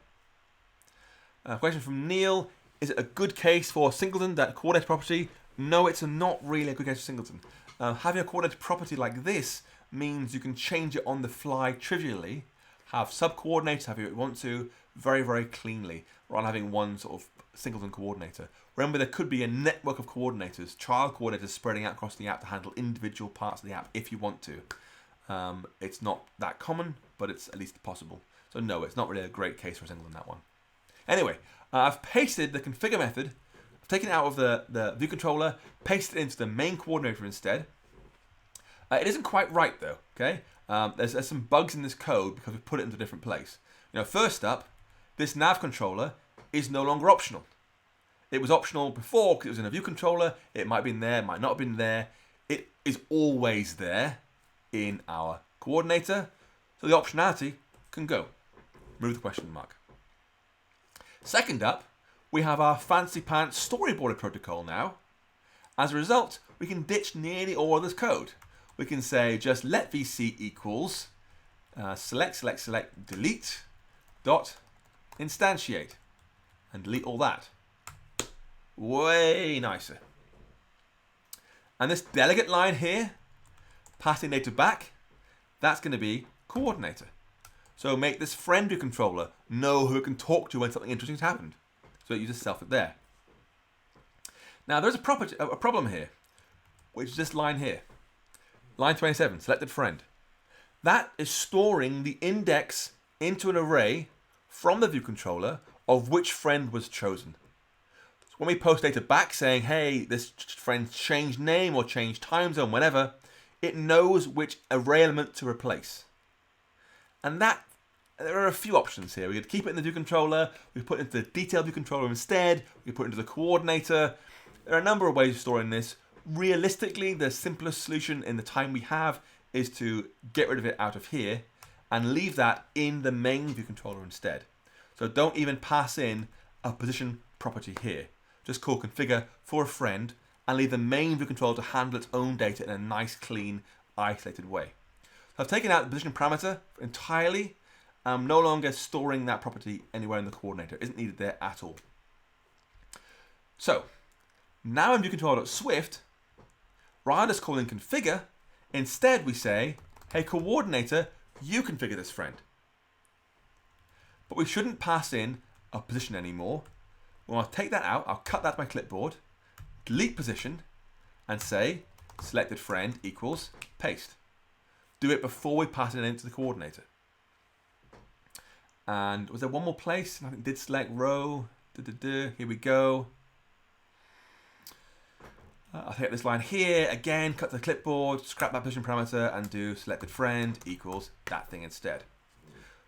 Speaker 1: Question from Neil, is it a good case for singleton, that coordinator property? No, it's not really a good case for singleton. Having a coordinator property like this means you can change it on the fly trivially, have sub-coordinators, have you want to, very, very cleanly, rather than having one sort of singleton coordinator. Remember, there could be a network of coordinators, child coordinators spreading out across the app to handle individual parts of the app if you want to. It's not that common, but it's at least possible. So no, it's not really a great case for a singleton, that one. Anyway, I've pasted the configure method, I've taken it out of the view controller, pasted it into the main coordinator instead. It isn't quite right though, okay? There's some bugs in this code because we put it into a different place. First up, this nav controller is no longer optional. It was optional before because it was in a view controller. It might have been there, might not have been there. It is always there in our coordinator. So the optionality can go. Remove the question mark. Second up, we have our fancy pants storyboarded protocol now. As a result, we can ditch nearly all of this code. We can say just let vc equals select, delete, dot, instantiate, and delete all that. Way nicer. And this delegate line here, passing data back, that's going to be coordinator. So make this friend view controller know who it can talk to when something interesting has happened. So it uses self there. Now there's a problem here, which is this line here. Line 27, selected friend. That is storing the index into an array from the view controller of which friend was chosen. So when we post data back saying, hey, this friend's changed name or changed time zone, whatever, it knows which array element to replace. And that, there are a few options here. We could keep it in the view controller, we put it into the detailed view controller instead, we put it into the coordinator. There are a number of ways of storing this. Realistically, the simplest solution in the time we have is to get rid of it out of here and leave that in the main view controller instead. So don't even pass in a position property here. Just call configure for a friend and leave the main view controller to handle its own data in a nice, clean, isolated way. So I've taken out the position parameter entirely. I'm no longer storing that property anywhere in the coordinator. It isn't needed there at all. So now in view controller.swift, rather than calling configure, instead we say, hey coordinator, you configure this friend. But we shouldn't pass in a position anymore. When I'll take that out, I'll cut that to my clipboard, delete position, and say selected friend equals paste. Do it before we pass it into the coordinator. And was there one more place? I think did select row. Here we go. I'll take this line here, again, cut to the clipboard, scrap that position parameter, and do selected friend equals that thing instead.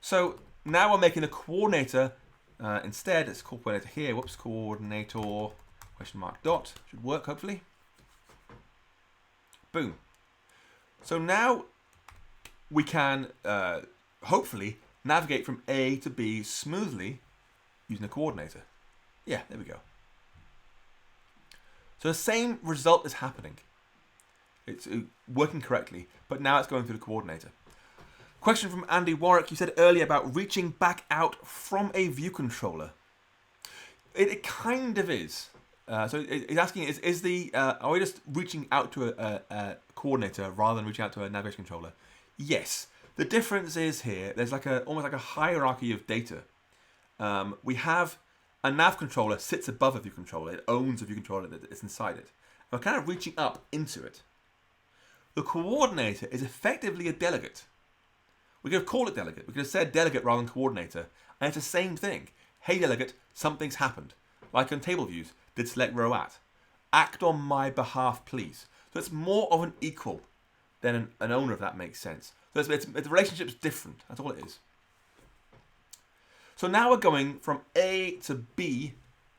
Speaker 1: So now we're making a coordinator instead. Let's call coordinator here. Whoops, coordinator, question mark dot. Should work, hopefully. Boom. So now we can, hopefully, navigate from A to B smoothly using a coordinator. Yeah, there we go. So the same result is happening. It's working correctly, but now it's going through the coordinator. Question from Andy Warwick. You said earlier about reaching back out from a view controller. It kind of is. So it's asking, are we just reaching out to a coordinator rather than reaching out to a navigation controller? Yes. The difference is here, there's almost like a hierarchy of data. We have a nav controller sits above a view controller. It owns a view controller that is inside it. And we're kind of reaching up into it. The coordinator is effectively a delegate. We could have called it delegate. We could have said delegate rather than coordinator. And it's the same thing. Hey delegate, something's happened. Like on table views, did select row at. Act on my behalf, please. So it's more of an equal than an owner, if that makes sense. So the relationship's different. That's all it is. So now we're going from A to B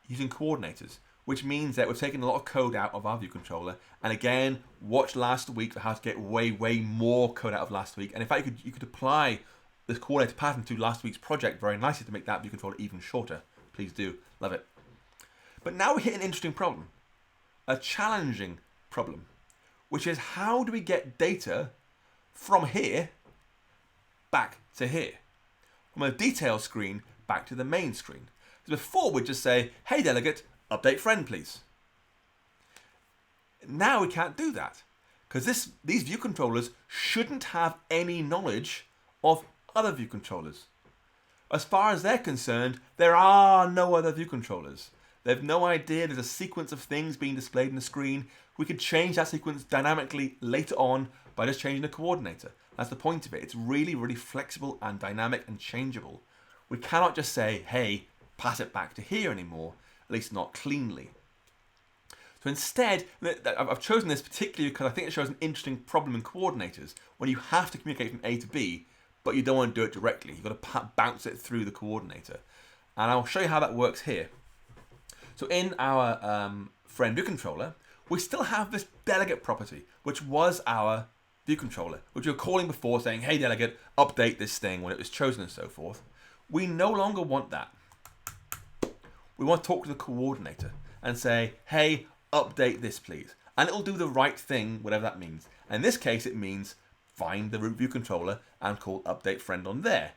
Speaker 1: using coordinators, which means that we're taking a lot of code out of our view controller. And again, watch last week for how to get way more code out of last week. And in fact, you could apply this coordinator pattern to last week's project very nicely to make that view controller even shorter. Please do. Love it. But now we hit an interesting problem, a challenging problem, which is how do we get data from here back to here? From a detail screen back to the main screen. Because before we'd just say, hey delegate, update friend please. Now we can't do that because these view controllers shouldn't have any knowledge of other view controllers. As far as they're concerned, there are no other view controllers. They have no idea there's a sequence of things being displayed on the screen. We could change that sequence dynamically later on by just changing the coordinator. That's the point of it. It's really flexible and dynamic and changeable. We cannot just say, hey, pass it back to here anymore, at least not cleanly. So instead, I've chosen this particularly because I think it shows an interesting problem in coordinators when you have to communicate from A to B, but you don't want to do it directly. You've got to bounce it through the coordinator. And I'll show you how that works here. So in our friend view controller, we still have this delegate property, which was our view controller, which we were calling before saying, hey delegate, update this thing when it was chosen and so forth. We no longer want that. We want to talk to the coordinator and say, hey, update this please. And it'll do the right thing, whatever that means. And in this case, it means find the root view controller and call update friend on there.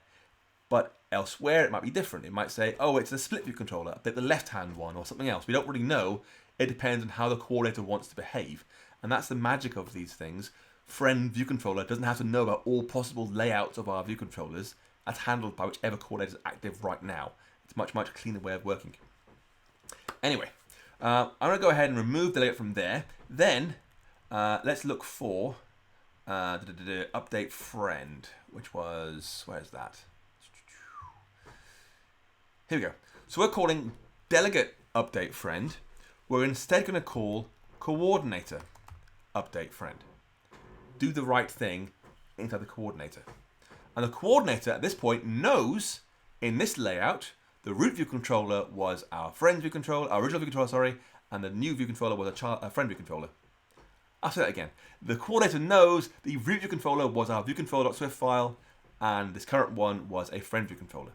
Speaker 1: But elsewhere, it might be different. It might say, oh, it's a split view controller, update the left-hand one or something else. We don't really know. It depends on how the coordinator wants to behave. And that's the magic of these things. Friend view controller doesn't have to know about all possible layouts of our view controllers. That's handled by whichever coordinator is active right now. It's a much cleaner way of working. Anyway, I'm going to go ahead and remove the delegate from there. Then let's look for update friend, which was, where's that? Here we go. So we're calling delegate update friend. We're instead going to call coordinator update friend. Do the right thing inside the coordinator. And the coordinator at this point knows in this layout, the root view controller was our friend view controller, our original view controller, sorry, and the new view controller was a friend view controller. I'll say that again. The coordinator knows the root view controller was our view controller.swift file, and this current one was a friend view controller.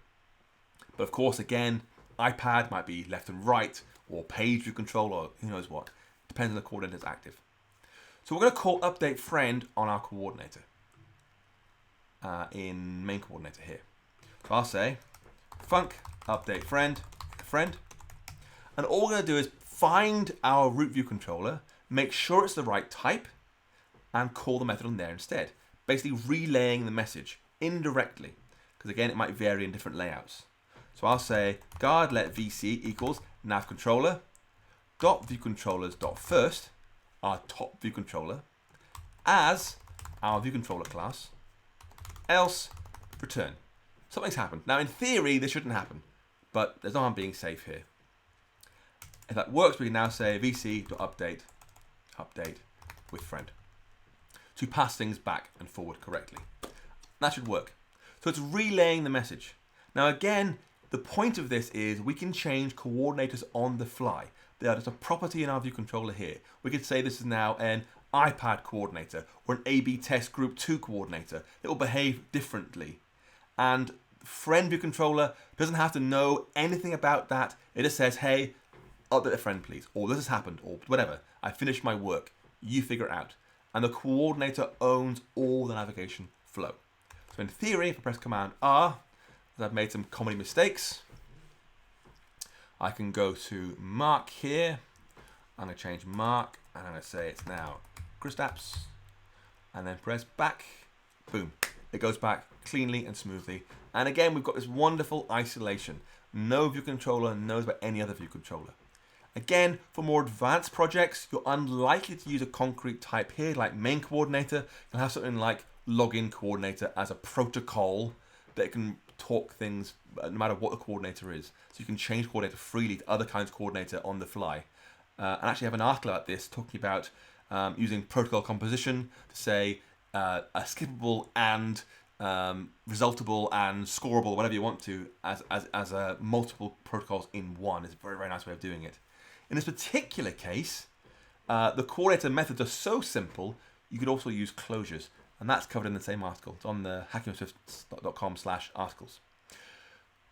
Speaker 1: But of course, again, iPad might be left and right, or page view control, or who knows what. Depends on the coordinator is active. So we're going to call update friend on our coordinator in main coordinator here. So I'll say func update friend, and all we're going to do is find our root view controller, make sure it's the right type, and call the method on there instead. Basically relaying the message indirectly, because again, it might vary in different layouts. So I'll say guard let vc equals nav controller dot view controllers dot first, our top view controller, as our view controller class, else return. Something's happened. Now in theory this shouldn't happen, but there's no harm being safe here. If that works, we can now say vc.update update with friend to pass things back and forward correctly. That should work. So it's relaying the message. Now again, the point of this is we can change coordinators on the fly. There's a property in our view controller here. We could say this is now an iPad coordinator or an A/B test group 2 coordinator. It will behave differently. And friend view controller doesn't have to know anything about that. It just says, hey, update a friend, please. Or this has happened, or whatever. I finished my work. You figure it out. And the coordinator owns all the navigation flow. So in theory, if I press Command R, as I've made some common mistakes, I can go to Mark here. I'm going to change Mark, and I'm going to say it's now Chris Apps, and then press back. Boom. It goes back cleanly and smoothly. And again, we've got this wonderful isolation. No view controller knows about any other view controller. Again, for more advanced projects, you're unlikely to use a concrete type here, like main coordinator. You'll have something like login coordinator as a protocol that can talk things no matter what the coordinator is. So you can change coordinator freely to other kinds of coordinator on the fly. And actually have an article about this talking about using protocol composition to say a skippable and resultable and scoreable, whatever you want to, as multiple protocols in one. It's a very, very nice way of doing it. In this particular case, the coordinator methods are so simple, you could also use closures. And that's covered in the same article. It's on the hackingwithswift.com/articles.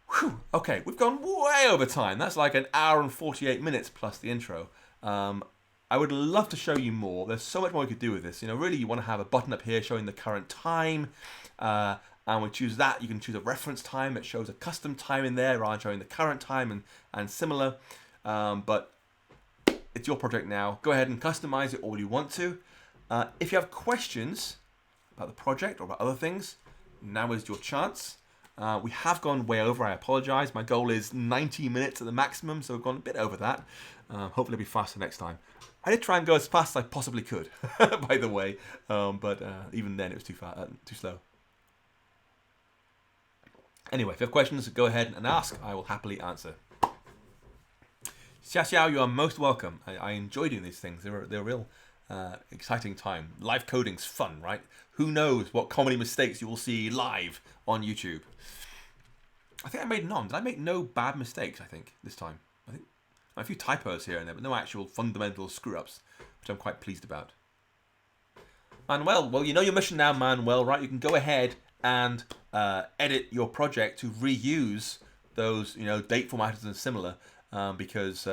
Speaker 1: Whew, okay, we've gone way over time. That's like an hour and 48 minutes plus the intro. I would love to show you more. There's so much more we could do with this. You know, really, you want to have a button up here showing the current time. And we choose that. You can choose a reference time that shows a custom time in there rather than showing the current time and similar. But it's your project now. Go ahead and customize it all you want to. If you have questions about the project or about other things, now is your chance. We have gone way over. I apologize. My goal is 90 minutes at the maximum, so we've gone a bit over that. Hopefully it'll be faster next time. I did try and go as fast as I possibly could, by the way, but even then it was too slow. Anyway, if you have questions, go ahead and ask. I will happily answer. Xia Xiao, you are most welcome. I enjoy doing these things. They're a real exciting time. Live coding's fun, right? Who knows what comedy mistakes you will see live on YouTube. I think I made none. Did I make no bad mistakes, I think, this time? I think a few typos here and there, but no actual fundamental screw-ups, which I'm quite pleased about. Manuel, well, you know your mission now, Manuel, right? You can go ahead and edit your project to reuse those, date formatters and similar, because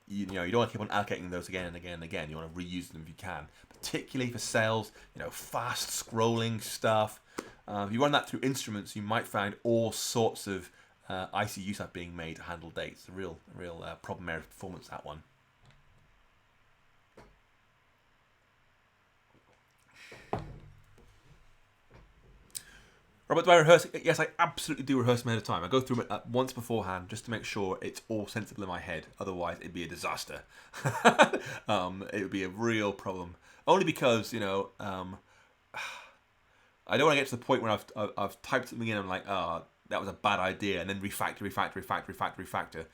Speaker 1: you don't want to keep on allocating those again and again and again. You want to reuse them if you can, particularly for sales, fast scrolling stuff. If you run that through instruments, you might find all sorts of ICU stuff being made to handle dates. A real problem area of performance, that one. Robert, do I rehearse? Yes, I absolutely do rehearse them ahead of time. I go through it once beforehand just to make sure it's all sensible in my head. Otherwise, it'd be a disaster. It would be a real problem. Only because, I don't want to get to the point where I've typed something in and I'm like, oh, that was a bad idea, and then refactor.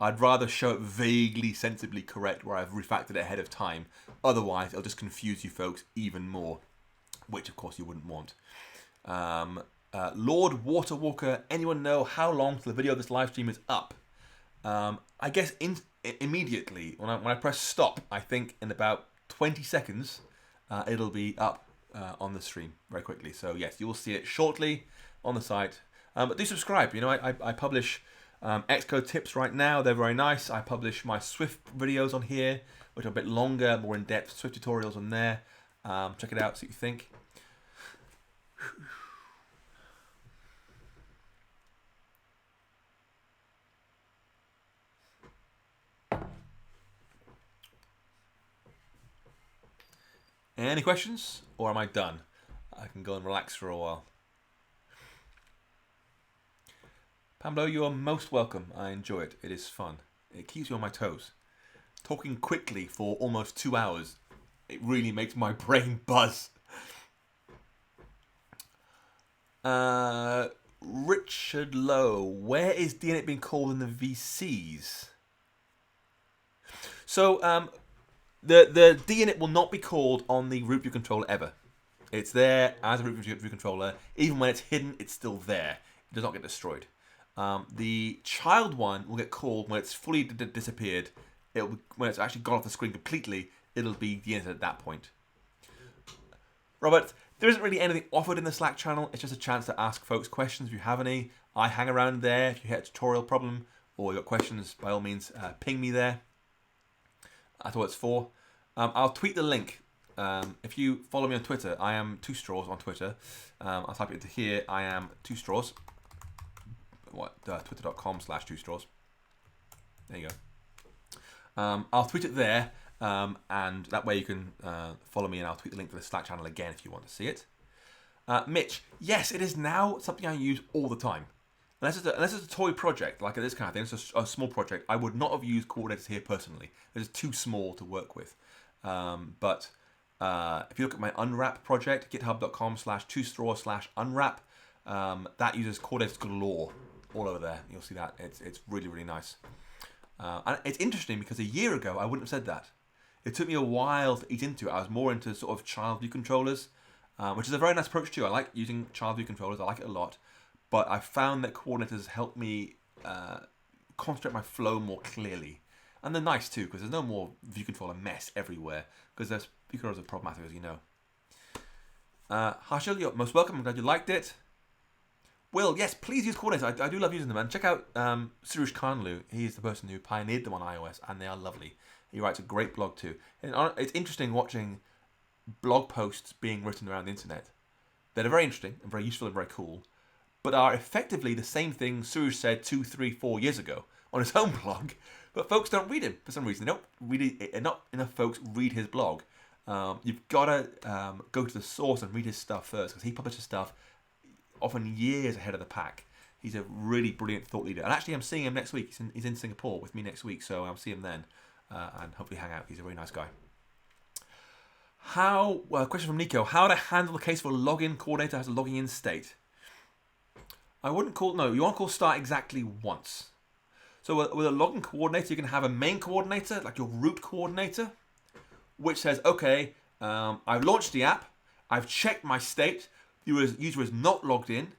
Speaker 1: I'd rather show it vaguely, sensibly correct where I've refactored it ahead of time. Otherwise, it'll just confuse you folks even more, which, of course, you wouldn't want. Lord Waterwalker, anyone know how long till the video of this live stream is up? I guess immediately when I press stop, I think in about 20 seconds it'll be up on the stream very quickly. So yes, you will see it shortly on the site. But do subscribe. I publish Xcode tips right now. They're very nice. I publish my Swift videos on here, which are a bit longer, more in-depth Swift tutorials on there. Check it out, see what you think. Any questions, or am I done? I can go and relax for a while. Pablo, you are most welcome. I enjoy it. It is fun. It keeps me on my toes. Talking quickly for almost 2 hours, it really makes my brain buzz. Richard Lowe, where is DNet being called in the VCs? So, the DNet will not be called on the root view controller ever. It's there as a root view controller. Even when it's hidden, it's still there. It does not get destroyed. The child one will get called when it's fully disappeared. When it's actually gone off the screen completely, it'll be DNet at that point. Robert, There isn't really anything offered in the Slack channel. It's just a chance to ask folks questions if you have any. I hang around there. If you hit a tutorial problem or you've got questions, by all means, ping me there. That's what it's for. I'll tweet the link. If you follow me on Twitter, I am 2straws on Twitter. I'll type it into here. I am 2straws. Twitter.com/2straws. There you go. I'll tweet it there, and that way you can follow me, and I'll tweet the link to the Slack channel again if you want to see it. Mitch, yes, it is now something I use all the time. Unless it's a toy project, like this kind of thing, it's a small project, I would not have used coordinators here personally. It's too small to work with. But if you look at my unwrap project, github.com/2straws/unwrap, that uses coordinators galore all over there. You'll see that. It's really, really nice. And it's interesting because a year ago, I wouldn't have said that. It took me a while to eat into it. I was more into sort of child view controllers, which is a very nice approach too. I like using child view controllers. I like it a lot. But I found that coordinators help me concentrate my flow more clearly. And they're nice too, because there's no more view controller mess everywhere, because there's view controllers are problematic, as you know. Harshil, you're most welcome. I'm glad you liked it. Will, yes, please use coordinators. I do love using them. And check out Suresh Kanlu. He's the person who pioneered them on iOS, and they are lovely. He writes a great blog too. And it's interesting watching blog posts being written around the internet. They're very interesting and very useful and very cool, but are effectively the same thing Suresh said 2, 3, 4 years ago on his own blog. But folks don't read him for some reason. They don't read it. Not enough folks read his blog. You've got to go to the source and read his stuff first, because he publishes stuff often years ahead of the pack. He's a really brilliant thought leader. And actually, I'm seeing him next week. He's in Singapore with me next week, so I'll see him then and hopefully hang out. He's a really nice guy. Question from Nico. How to handle the case for a login coordinator has a logging in state? You want to call start exactly once. So with a login coordinator, you can have a main coordinator, like your root coordinator, which says, okay, I've launched the app, I've checked my state, the user is not logged in,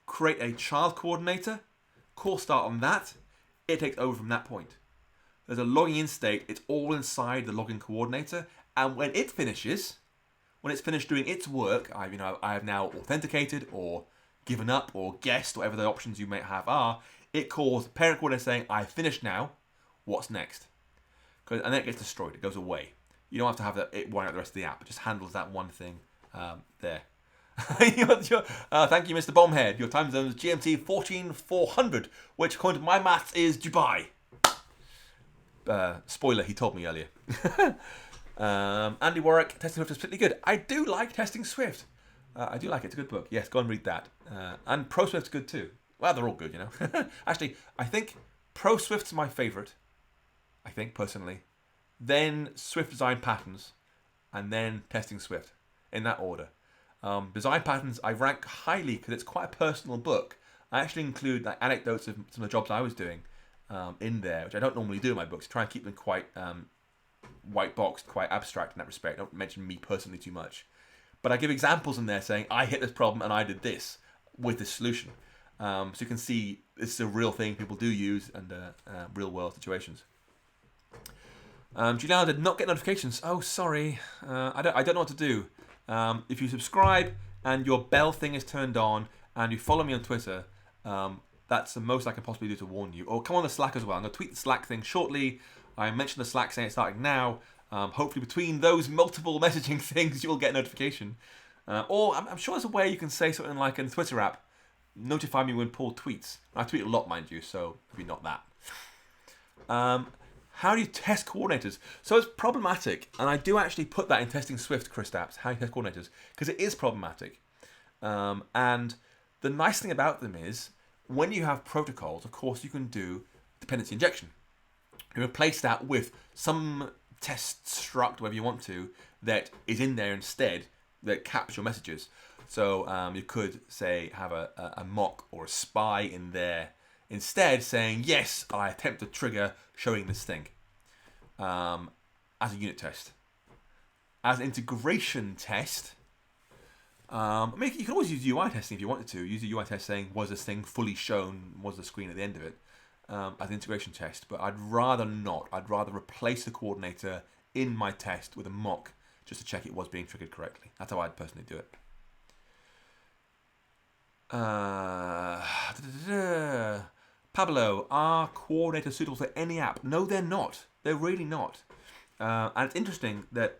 Speaker 1: create a child coordinator, call start on that, it takes over from that point. There's a logging in state, it's all inside the login coordinator, and when it finishes, when it's finished doing its work, I have now authenticated or given up or guessed, whatever the options you may have are, it calls parent coordinator saying, I finished now, what's next? And then it gets destroyed, it goes away. You don't have to have it wind out the rest of the app, it just handles that one thing there. Thank you, Mr. Bombhead. Your time zone is GMT 14400, which according to my maths is Dubai. Spoiler, he told me earlier. Andy Warwick, Testing Swift is particularly good. I do like Testing Swift. I do like it. It's a good book. Yes, go and read that. And Pro Swift's good too. Well, they're all good, you know. Actually, I think Pro Swift's my favourite. I think, personally. Then Swift Design Patterns. And then Testing Swift. In that order. Design Patterns I rank highly because it's quite a personal book. I actually include like anecdotes of some of the jobs I was doing in there, which I don't normally do in my books. Try and keep them quite white boxed, quite abstract in that respect. I don't mention me personally too much. But I give examples in there saying, I hit this problem and I did this with this solution. So you can see it's a real thing people do use under real world situations. Juliana did not get notifications. Oh, sorry. I don't know what to do. If you subscribe and your bell thing is turned on and you follow me on Twitter, that's the most I can possibly do to warn you. Or come on the Slack as well. I'm going to tweet the Slack thing shortly. I mentioned the Slack saying it's starting now. Hopefully between those multiple messaging things, you'll get a notification. Or I'm sure there's a way you can say something like in the Twitter app, notify me when Paul tweets. I tweet a lot, mind you, so maybe not that. How do you test coordinators? So it's problematic, and I do actually put that in Testing Swift, Kristaps, how you test coordinators, because it is problematic. And the nice thing about them is, when you have protocols, of course, you can do dependency injection. You replace that with some test struct, whatever you want to, that is in there instead, that captures your messages. So you could, say, have a mock or a spy in there, instead saying, yes, I attempt to trigger showing this thing as a unit test. As an integration test, you can always use UI testing if you wanted to. Use a UI test saying, was this thing fully shown, was the screen at the end of it, as an integration test. But I'd rather not. I'd rather replace the coordinator in my test with a mock just to check it was being triggered correctly. That's how I'd personally do it. Uh, Pablo, are coordinators suitable for any app? No, they're not. They're really not. And it's interesting that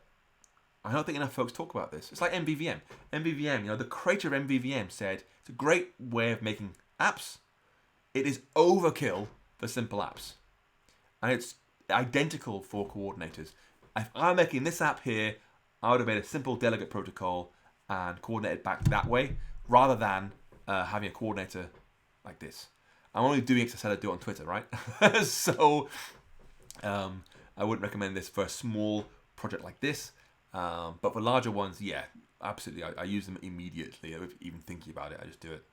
Speaker 1: I don't think enough folks talk about this. It's like MVVM. MVVM, the creator of MVVM said it's a great way of making apps. It is overkill for simple apps. And it's identical for coordinators. If I'm making this app here, I would have made a simple delegate protocol and coordinated back that way, rather than having a coordinator like this. I'm only doing it because I said I'd do it on Twitter, right? So I wouldn't recommend this for a small project like this. But for larger ones, yeah, absolutely. I use them immediately. Without even thinking about it, I just do it.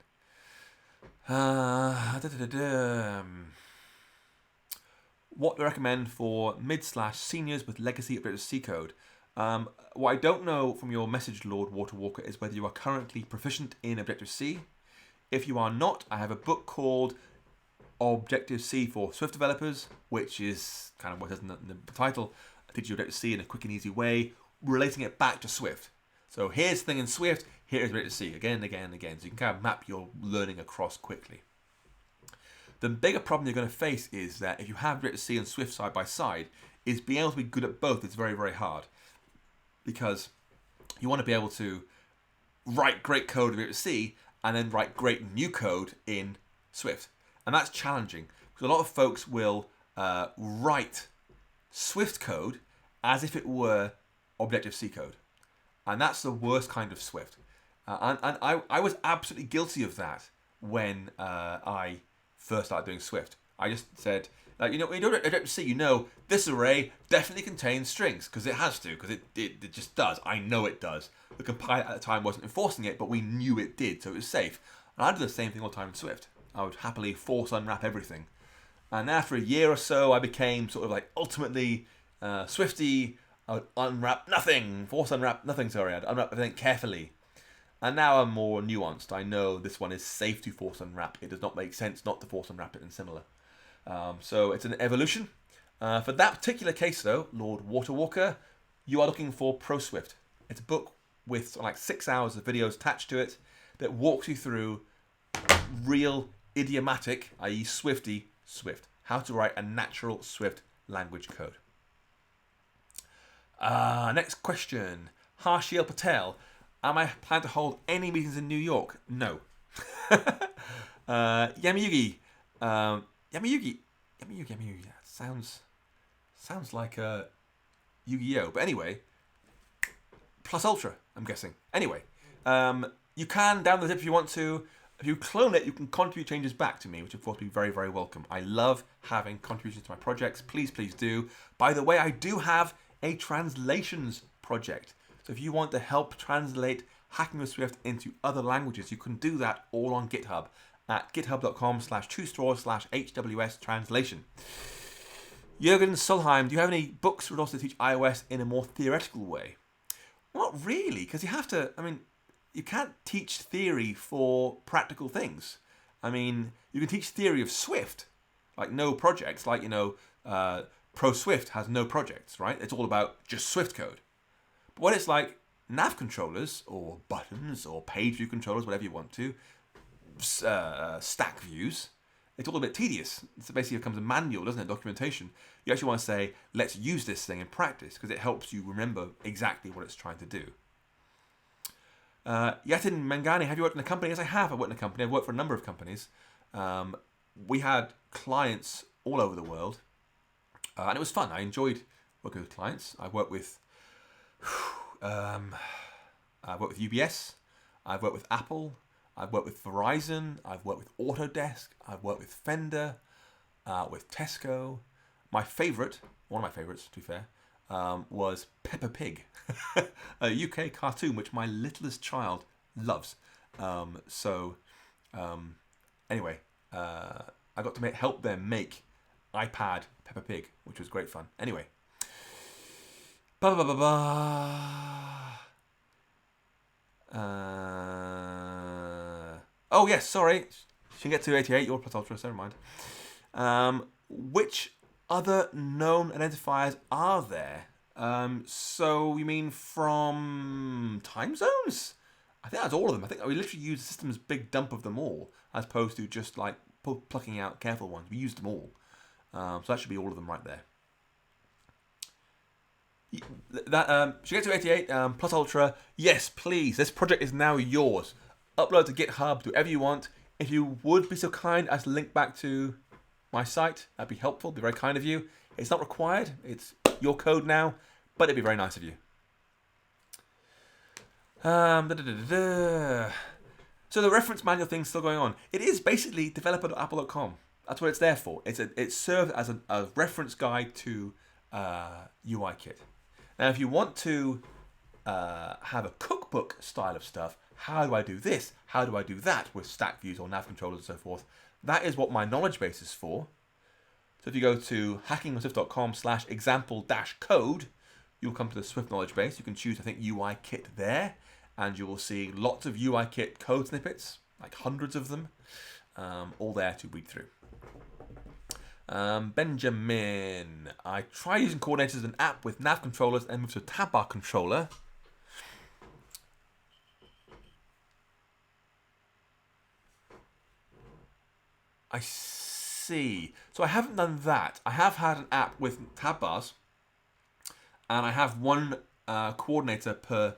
Speaker 1: What do I recommend for mid/seniors with legacy Objective-C code? What I don't know from your message, Lord Waterwalker, is whether you are currently proficient in Objective-C. If you are not, I have a book called Objective-C for Swift developers, which is kind of what it says in the title. I teach you Objective-C in a quick and easy way, relating it back to Swift. So here's the thing in Swift, here's Objective-C, again and again and again. So you can kind of map your learning across quickly. The bigger problem you're going to face is that if you have Objective-C and Swift side by side, is being able to be good at both is very, very hard. Because you want to be able to write great code in Objective-C and then write great new code in Swift. And that's challenging because a lot of folks will write Swift code as if it were Objective-C code. And that's the worst kind of Swift. And I was absolutely guilty of that when I first started doing Swift. I just said, when you do Objective-C, this array definitely contains strings because it has to, because it just does. I know it does. The compiler at the time wasn't enforcing it, but we knew it did, so it was safe. And I did the same thing all the time in Swift. I would happily force unwrap everything. And after a year or so, I became sort of like ultimately Swifty. I would unwrap nothing, force unwrap nothing, sorry. I'd unwrap everything carefully. And now I'm more nuanced. I know this one is safe to force unwrap. It does not make sense not to force unwrap it and similar. So it's an evolution. For that particular case, though, Lord Waterwalker, you are looking for ProSwift. It's a book with like 6 hours of videos attached to it that walks you through real idiomatic, i.e. Swifty, Swift. How to write a natural Swift language code. Next question. Harshiel Patel. Am I planning to hold any meetings in New York? No. Yamayugi. Yamayugi. Sounds like a Yu-Gi-Oh! But anyway, Plus Ultra, I'm guessing. Anyway, you can download the zip if you want to. If you clone it, you can contribute changes back to me, which of course will be very, very welcome. I love having contributions to my projects. Please, please do. By the way, I do have a translations project. So if you want to help translate Hacking with Swift into other languages, you can do that all on GitHub at github.com/2straws/HWS translation. Jürgen Solheim, do you have any books or resources to teach iOS in a more theoretical way? Not really, because you can't teach theory for practical things. You can teach theory of Swift, like no projects, like, ProSwift has no projects, right? It's all about just Swift code. But when it's like nav controllers or buttons or page view controllers, whatever you want to, stack views, it's all a bit tedious. It basically becomes a manual, doesn't it? Documentation. You actually want to say, let's use this thing in practice because it helps you remember exactly what it's trying to do. Yatin Mangani, have you worked in a company? Yes, I have. I've worked in a company. I've worked for a number of companies. We had clients all over the world. And it was fun. I enjoyed working with clients. I worked with UBS. I've worked with Apple. I've worked with Verizon. I've worked with Autodesk. I've worked with Fender, with Tesco. One of my favourites, to be fair, was Peppa Pig, a UK cartoon which my littlest child loves. Anyway, I got to help them make iPad Peppa Pig, which was great fun. Anyway. Oh yes, sorry. You can get to 88. You're plus ultra, so never mind. Which other known identifiers are there? So you mean from time zones? I I think that's all of them. I think we literally used the system's big dump of them all, as opposed to just like plucking out careful ones. We used them all. So that should be all of them right there. That should get to 88 plus ultra. Yes, please. This project is now yours. Upload to GitHub, do whatever you want. If you would be so kind as to link back to my site, that'd be helpful. Be very kind of you. It's not required. It's your code now, but it'd be very nice of you. So the reference manual thing's still going on. It is basically developer.apple.com. That's what it's there for. It serves as a reference guide to UIKit. Now, if you want to have a cookbook style of stuff, how do I do this? How do I do that with stack views or nav controllers and so forth? That is what my knowledge base is for. So if you go to hackingwithswift.com/example-code, you'll come to the Swift knowledge base. You can choose, I think, UIKit there, and you will see lots of UIKit code snippets, like hundreds of them, all there to read through. Benjamin, I tried using coordinators as an app with nav controllers and moved to a tab bar controller. I see. So I haven't done that. I have had an app with tab bars, and I have one coordinator per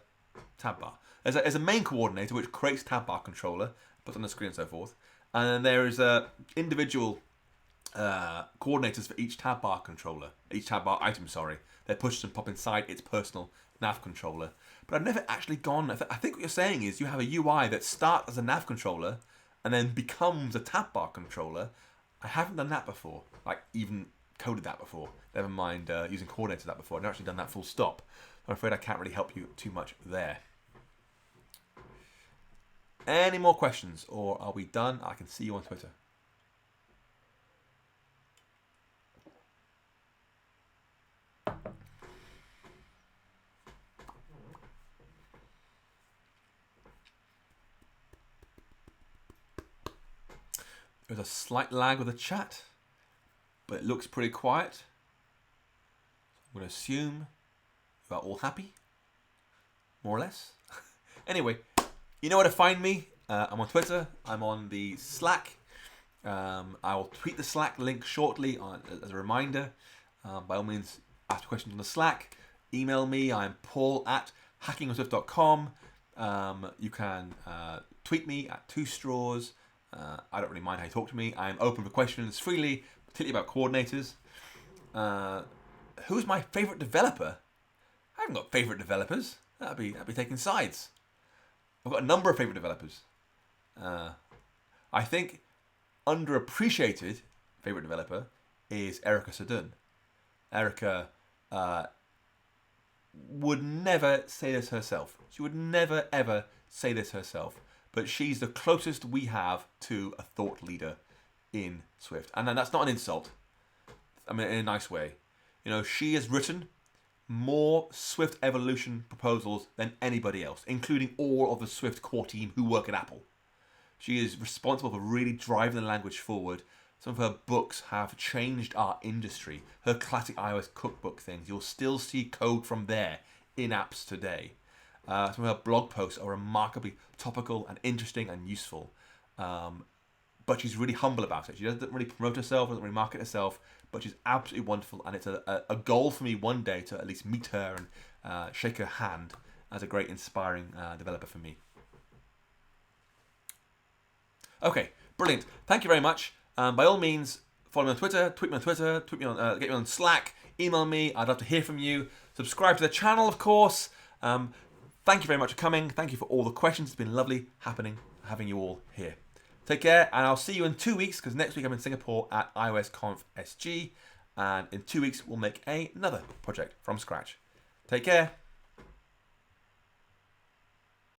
Speaker 1: tab bar. There's a main coordinator which creates tab bar controller, puts on the screen and so forth, and then there is individual coordinators for each tab bar controller, each tab bar item. Sorry, they're pushed and pop inside its personal nav controller. But I've never actually gone. I think what you're saying is you have a UI that starts as a nav controller and then becomes a tab bar controller. I haven't done that before. Like even coded that before. Never mind using coordinators that before. I've never actually done that full stop. I'm afraid I can't really help you too much there. Any more questions, or are we done? I can see you on Twitter. There's a slight lag with the chat, but it looks pretty quiet. I'm going to assume you are all happy, more or less. Anyway, you know where to find me. I'm on Twitter. I'm on the Slack. I will tweet the Slack link shortly as a reminder. By all means, ask questions on the Slack. Email me. I'm paul@hackingwithswift.com. You can tweet me at 2straws. I don't really mind how you talk to me. I'm open for questions freely, particularly about coordinators. Who's my favourite developer? I haven't got favourite developers. That'd be taking sides. I've got a number of favourite developers. I think underappreciated favourite developer is Erica Sadun. Erica would never say this herself. She would never ever say this herself. But she's the closest we have to a thought leader in Swift. And then that's not an insult. I mean, in a nice way. You know, she has written more Swift evolution proposals than anybody else, including all of the Swift core team who work at Apple. She is responsible for really driving the language forward. Some of her books have changed our industry. Her classic iOS cookbook things, you'll still see code from there in apps today. Some of her blog posts are remarkably topical and interesting and useful. But she's really humble about it. She doesn't really promote herself, doesn't really market herself, but she's absolutely wonderful. And it's a goal for me one day to at least meet her and shake her hand as a great inspiring developer for me. Okay, brilliant. Thank you very much. By all means, follow me on Twitter, tweet me on Twitter, get me on Slack, email me. I'd love to hear from you. Subscribe to the channel, of course. Thank you very much for coming. Thank you for all the questions. It's been lovely having you all here. Take care, and I'll see you in 2 weeks, because next week I'm in Singapore at iOS Conf SG, and in 2 weeks we'll make another project from scratch. Take care.